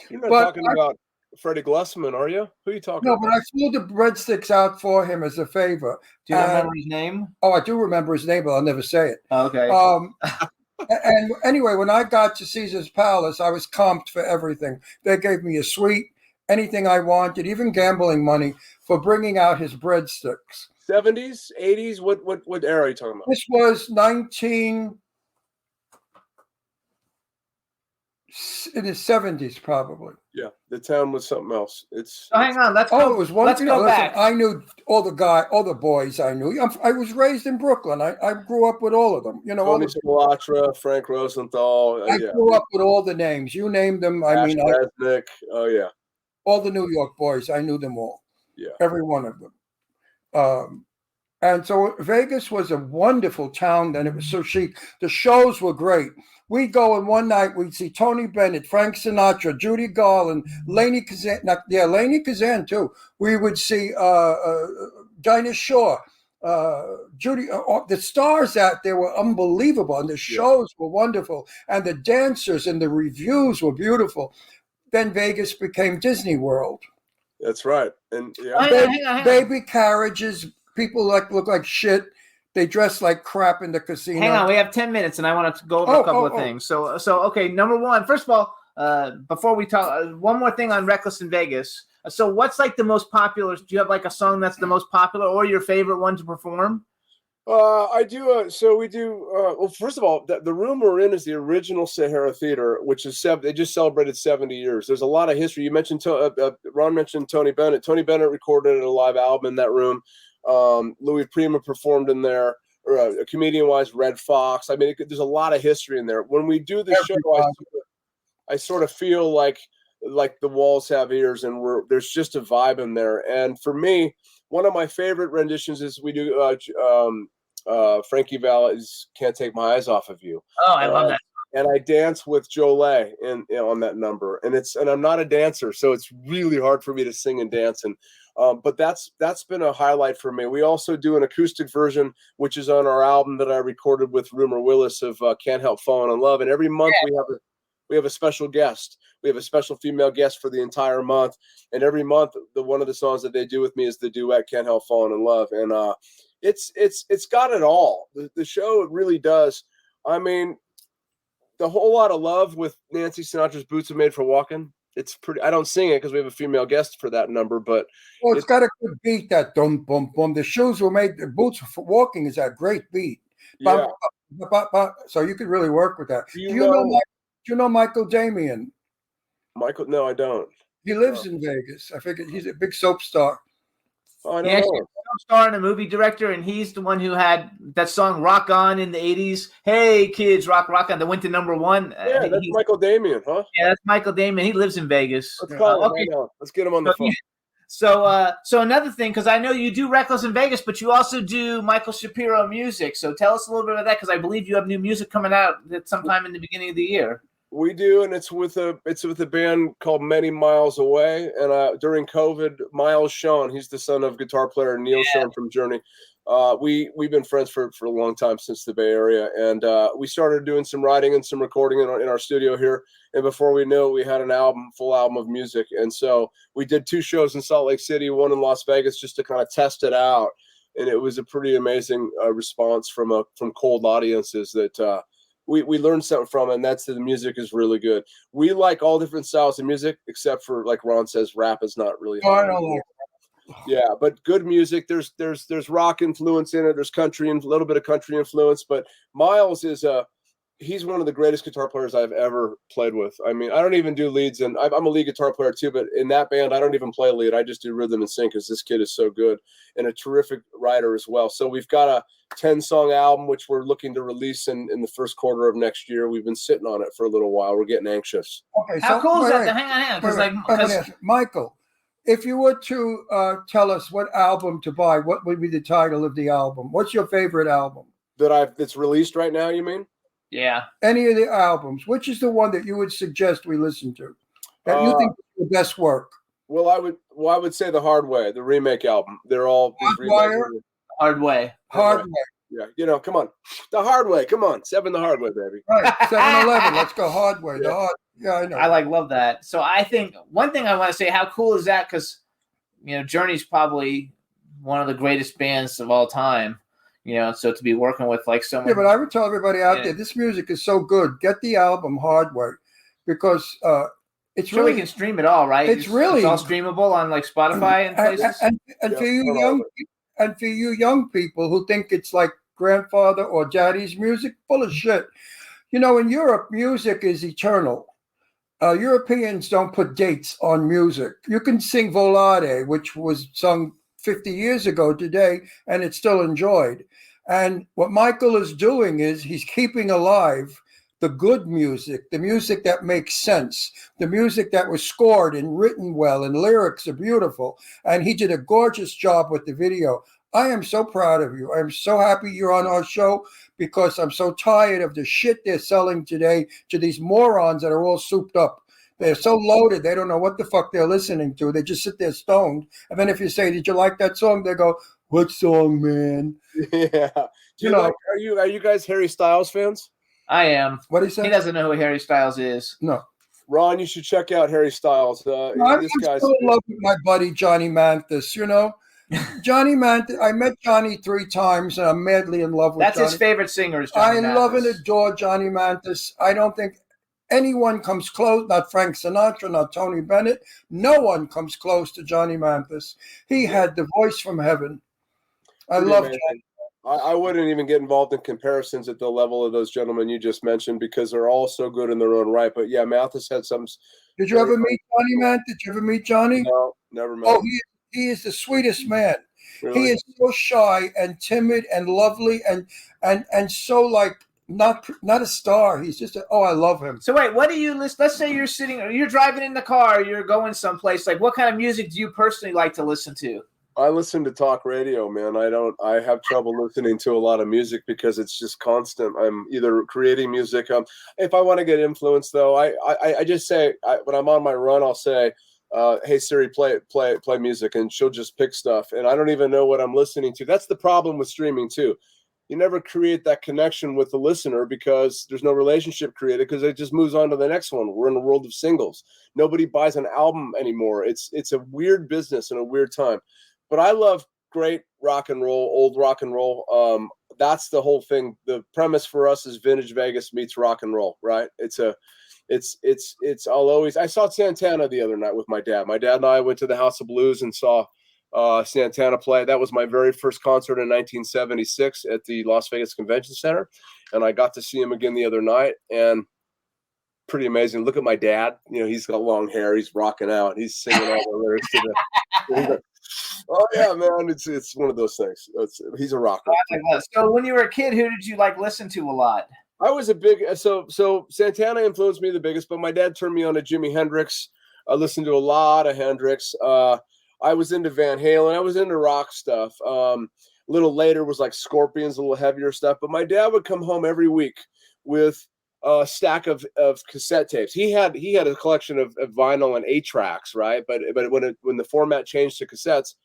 You're not talking about Freddie Glusman, are you? Who are you talking No, about? but I flew the breadsticks out for him as a favor. Do you remember his name? Oh, I do remember his name, but I'll never say it. Okay. And anyway, when I got to Caesar's Palace, I was comped for everything. They gave me a suite, anything I wanted, even gambling money for bringing out his breadsticks. 70s, 80s? What era are you talking about? This was in the 70s, probably. Yeah, the town was something else. It's hang on. Let's go. Oh, it was one. Let's go back. I knew all the boys I knew. I was raised in Brooklyn. I grew up with all of them. You know, Tony Sinatra, Frank Rosenthal. I grew up with all the names. You named them. Ash Resnick. Oh yeah. All the New York boys. I knew them all. Yeah. Every one of them. And so Vegas was a wonderful town. And it was so chic. The shows were great. We'd go, and one night we'd see Tony Bennett, Frank Sinatra, Judy Garland, Lainey Kazan. Lainey Kazan too. We would see Dinah Shore, Judy. The stars out there were unbelievable, and the shows were wonderful, and the dancers and the reviews were beautiful. Then Vegas became Disney World. That's right, and Hang on. Baby carriages, people look like shit. They dress like crap in the casino. Hang on, we have 10 minutes, and I want to go over a couple of things. So okay, number one. First of all, before we talk, one more thing on Reckless in Vegas. So, what's like the most popular? Do you have like a song that's the most popular, or your favorite one to perform? I do. So we do. Well, first of all, the room we're in is the original Sahara Theater, which is they just celebrated 70 years. There's a lot of history. You mentioned Ron mentioned Tony Bennett. Tony Bennett recorded a live album in that room. Louis Prima performed in there, comedian-wise, Red Fox. I mean, there's a lot of history in there. When we do the show, I sort of feel like the walls have ears, and there's just a vibe in there. And for me, one of my favorite renditions is we do Frankie Valli's "Can't Take My Eyes Off of You." Oh, I love that. And I dance with Jolé on that number, and I'm not a dancer, so it's really hard for me to sing and dance. And but that's been a highlight for me. We also do an acoustic version, which is on our album that I recorded with Rumor Willis of "Can't Help Falling in Love." And every month we have a special guest. We have a special female guest for the entire month. And every month, one of the songs that they do with me is the duet "Can't Help Falling in Love." And it's got it all. The show, it really does. I mean, the whole lot of love with Nancy Sinatra's "Boots Are Made for Walking." It's pretty. I don't sing it because we have a female guest for that number, but it's got a good beat. That dum bum bum. The shoes were made. The boots for walking is a great beat. Yeah. So you could really work with that. Do you know Michael Damian? Michael? No, I don't. He lives in Vegas. I figure he's a big soap star. Oh, I don't know. Star and a movie director, and he's the one who had that song "Rock On" in the '80s. Hey kids, rock on! That went to number one. Yeah, that's Michael Damian, huh? Yeah, that's Michael Damian. He lives in Vegas. Let's call him right now. Let's get him on the phone. So another thing, because I know you do Reckless in Vegas, but you also do Michael Shapiro music. So tell us a little bit about that, because I believe you have new music coming out sometime in the beginning of the year. We do, and it's with a band called Many Miles Away. And during COVID, Miles Shawn, he's the son of guitar player Neil Shawn from Journey. We've been friends for a long time, since the Bay Area, and we started doing some writing and some recording in our studio here. And before we knew it, we had an full album of music. And so we did 2 shows in Salt Lake City, one in Las Vegas, just to kind of test it out. And it was a pretty amazing response from cold audiences that we learned something from, and that's that the music is really good. We like all different styles of music, except for, like Ron says, rap is not really. Yeah, but good music. There's rock influence in it. There's country and a little bit of country influence. But Miles he's one of the greatest guitar players I've ever played with. I mean, I don't even do leads, and I'm a lead guitar player too, but in that band, I don't even play lead. I just do rhythm and sing because this kid is so good and a terrific writer as well. So we've got a 10-song album, which we're looking to release in the first quarter of next year. We've been sitting on it for a little while. We're getting anxious. Okay, How cool is that? Hang on. Michael, if you were to tell us what album to buy, what would be the title of the album? What's your favorite album? That's released right now, you mean? Yeah. Any of the albums. Which is the one that you would suggest we listen to? That you think is the best work? Well, I would say The Hard Way, the remake album. They're all Hard Way. Yeah, you know, come on. The Hard Way. Come on. 7 The Hard Way, baby. Right. 7-Eleven. Let's go Hard Way. Yeah. I know. I love that. So I think one thing I want to say, how cool is that? Because, you know, Journey's probably one of the greatest bands of all time. You know, so to be working with like someone. Yeah, but I would tell everybody out there, this music is so good. Get the album Hard Way, because it's sure really we can stream it all, right? It's all streamable on like Spotify and places. And for you young people who think it's like grandfather or daddy's music, full of shit. You know, in Europe, music is eternal. Europeans don't put dates on music. You can sing Volare, which was sung 50 years ago today, and it's still enjoyed. And what Michael is doing is he's keeping alive the good music, the music that makes sense, the music that was scored and written well, and lyrics are beautiful. And he did a gorgeous job with the video. I am so proud of you. I'm so happy you're on our show, because I'm so tired of the shit they're selling today to these morons that are all souped up. They're so loaded, they don't know what the fuck they're listening to. They just sit there stoned. And then if you say, did you like that song? They go, what song, man? Yeah. Are you guys Harry Styles fans? I am. What he said? He doesn't know who Harry Styles is. No. Ron, you should check out Harry Styles. I'm still in love with my buddy Johnny Mathis, you know? Johnny Mathis, I met Johnny 3 times, and I'm madly in love with Johnny. That's his favorite singer is Johnny Mathis. I love and adore Johnny Mathis. I don't think anyone comes close, not Frank Sinatra, not Tony Bennett. No one comes close to Johnny Mathis. He had the voice from heaven. I love Johnny. I wouldn't even get involved in comparisons at the level of those gentlemen you just mentioned, because they're all so good in their own right. But yeah, Mathis had some. Did you ever meet Johnny, man? Did you ever meet Johnny? No, never met. Oh, he is the sweetest man. Really? He is so shy and timid and lovely and so like not a star. He's just I love him. So wait, what do you listen? Let's say you're driving in the car, you're going someplace. Like, what kind of music do you personally like to listen to? I listen to talk radio, man. I have trouble listening to a lot of music because it's just constant. I'm either creating music. If I want to get influenced, though, I just say, when I'm on my run, I'll say, hey, Siri, play music, and she'll just pick stuff. And I don't even know what I'm listening to. That's the problem with streaming, too. You never create that connection with the listener because there's no relationship created, because it just moves on to the next one. We're in a world of singles. Nobody buys an album anymore. It's a weird business and a weird time. But I love great rock and roll, old rock and roll. That's the whole thing. The premise for us is vintage Vegas meets rock and roll, right? I saw Santana the other night with my dad. My dad and I went to the House of Blues and saw Santana play. That was my very first concert in 1976 at the Las Vegas Convention Center. And I got to see him again the other night, and pretty amazing. Look at my dad. You know, he's got long hair. He's rocking out. He's singing all the lyrics to the oh yeah, man! It's one of those things. He's a rocker. So when you were a kid, who did you like listen to a lot? I was a big so Santana influenced me the biggest, but my dad turned me on to Jimi Hendrix. I listened to a lot of Hendrix. I was into Van Halen. I was into rock stuff. A little later was like Scorpions, a little heavier stuff. But my dad would come home every week with a stack of cassette tapes. He had a collection of vinyl and 8-tracks, right? But when the format changed to cassettes,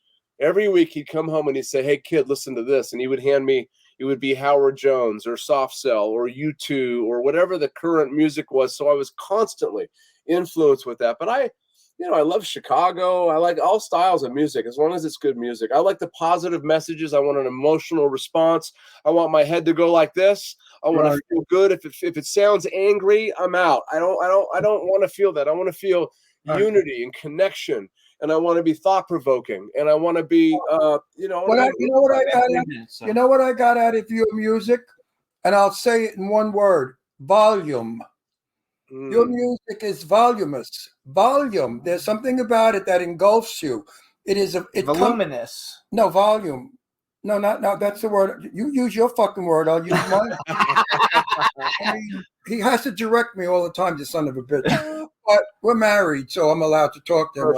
every week he'd come home and he'd say, "Hey kid, listen to this," and he would hand me. It would be Howard Jones or Soft Cell or U2 or whatever the current music was. So I was constantly influenced with that. But I love Chicago. I like all styles of music as long as it's good music. I like the positive messages. I want an emotional response. I want my head to go like this. I want to feel good. If it sounds angry, I'm out. I don't want to feel that. I want to feel unity and connection. And I want to be thought-provoking, and I want to be, You know what I got out of your music, and I'll say it in one word: volume. Your music is voluminous. Volume. There's something about it that engulfs you. It's voluminous. No, volume. No, that's the word. You use your fucking word. I'll use mine. I mean, he has to direct me all the time, this son of a bitch. But we're married, so I'm allowed to talk to him.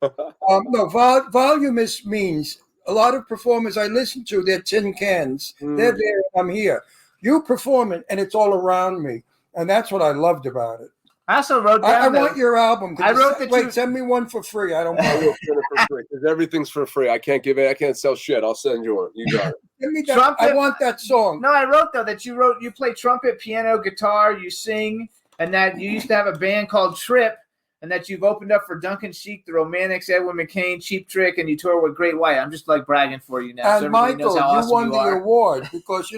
Perfect. Volume means a lot of performers I listen to, they're tin cans. They're there, I'm here. You perform it, and it's all around me. And that's what I loved about it. I also wrote down I want your album. I wrote that. Wait, send me one for free. I don't want it for free. Everything's for free. I can't give it. I can't sell shit. I'll send you one. You got it. Give me that. I want that song. No, I wrote though that you play trumpet, piano, guitar, you sing, and that you used to have a band called Trip, and that you've opened up for Duncan Sheik, the Romantics, Edwin McCain, Cheap Trick, and you tour with Great White. I'm just like bragging for you now. And so Michael, you won the award because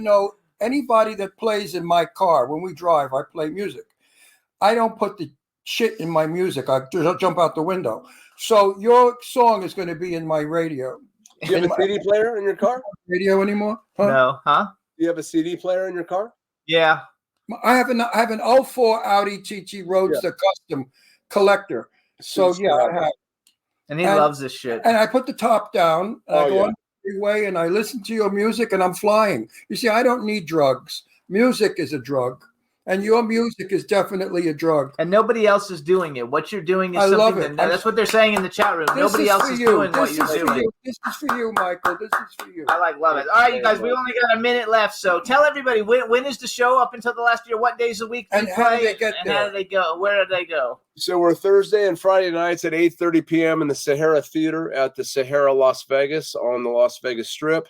anybody that plays in my car when we drive, I play music. I don't put the shit in my music. I just jump out the window. So your song is going to be in my radio. Do you have a CD player in your car? Radio anymore? Huh? No, huh? Do you have a CD player in your car? Yeah. I have an 04 Audi TT Roadster Custom collector. So I have. And he loves this shit. And I put the top down. And I go on the freeway and I listen to your music and I'm flying. You see, I don't need drugs. Music is a drug. And your music is definitely a drug. And nobody else is doing it. What you're doing is something that's what they're saying in the chat room. Nobody else is doing what you're doing. This is for you, Michael. This is for you. I love it. All right, you guys, we only got a minute left. So tell everybody, when is the show up until the last year? What days a week do you play? How do they get there? How do they go? Where do they go? So we're Thursday and Friday nights at 8:30 p.m. in the Sahara Theater at the Sahara Las Vegas on the Las Vegas Strip.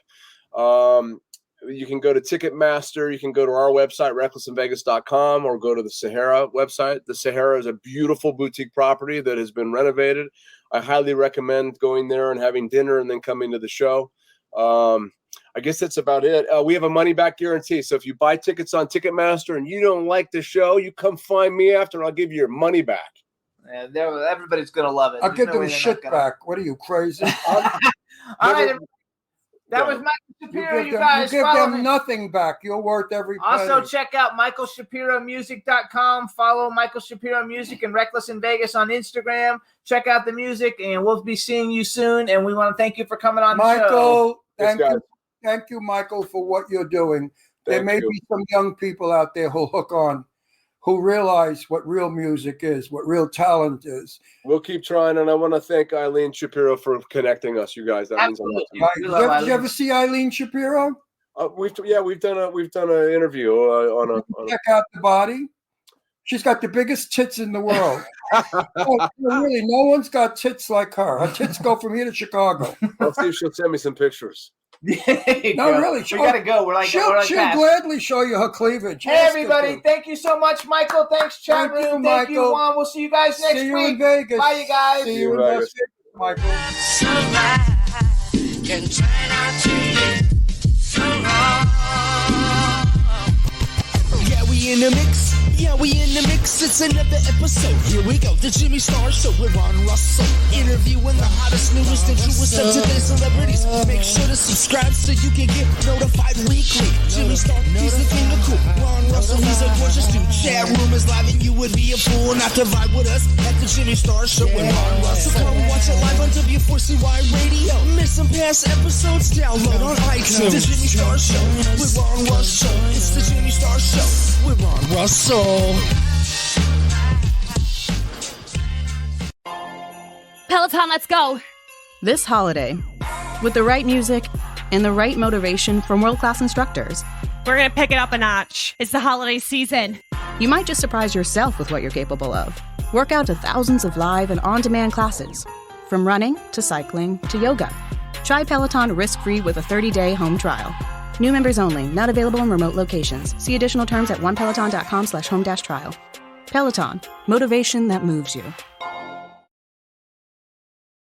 You can go to Ticketmaster. You can go to our website, recklessinvegas.com, or go to the Sahara website. The Sahara is a beautiful boutique property that has been renovated. I highly recommend going there and having dinner and then coming to the show. I guess that's about it. We have a money-back guarantee. So if you buy tickets on Ticketmaster and you don't like the show, you come find me after and I'll give you your money back. Yeah, everybody's going to love it. I'll give them shit back. What are you, crazy? All right, that was Michael Shapiro, you guys. You give them nothing back. You're worth every penny. Also, check out MichaelShapiroMusic.com. Follow Michael Shapiro Music and Reckless in Vegas on Instagram. Check out the music, and we'll be seeing you soon. And we want to thank you for coming on the show. Michael, thank you, Michael, for what you're doing. There may be some young people out there who'll hook on, who realize what real music is, what real talent is. We'll keep trying, and I want to thank Eileen Shapiro for connecting us, you guys. That means a lot to me. Did you ever see Eileen Shapiro? We've done an interview on check out the body. She's got the biggest tits in the world. Really, no one's got tits like her. Her tits go from here to Chicago. I'll see if she'll send me some pictures. Really. We gotta go. She'll gladly show you her cleavage. Hey, everybody. Thank you so much, Michael. Thanks, chat room. Thank you, Juan. We'll see you guys next week. See you in Vegas. Bye, you guys. See you in Vegas, Michael. Can try not to get so wrong. Yeah, we in the mix. Yeah, we in the mix. It's another episode. Here we go. The Jimmy Star Show with Ron Russell. Interviewing the hottest, newest, and truest of today's celebrities. Make sure to subscribe so you can get notified weekly. Jimmy Star, he's the king of cool. Ron Russell, he's a gorgeous dude. Chat room is live and you would be a fool not to vibe with us at the Jimmy Star Show with Ron Russell. Come watch it live on W4CY Radio. Miss some past episodes? Download on iTunes. The Jimmy Star Show with Ron Russell. It's the Jimmy Star Show with Ron Russell. Peloton, let's go. This holiday, with the right music and the right motivation from world-class instructors, we're going to pick it up a notch. It's the holiday season. You might just surprise yourself with what you're capable of. Work out to thousands of live and on-demand classes, from running to cycling to yoga. Try Peloton risk-free with a 30-day home trial. New members only, not available in remote locations. See additional terms at onepeloton.com/home-trial. Peloton, motivation that moves you.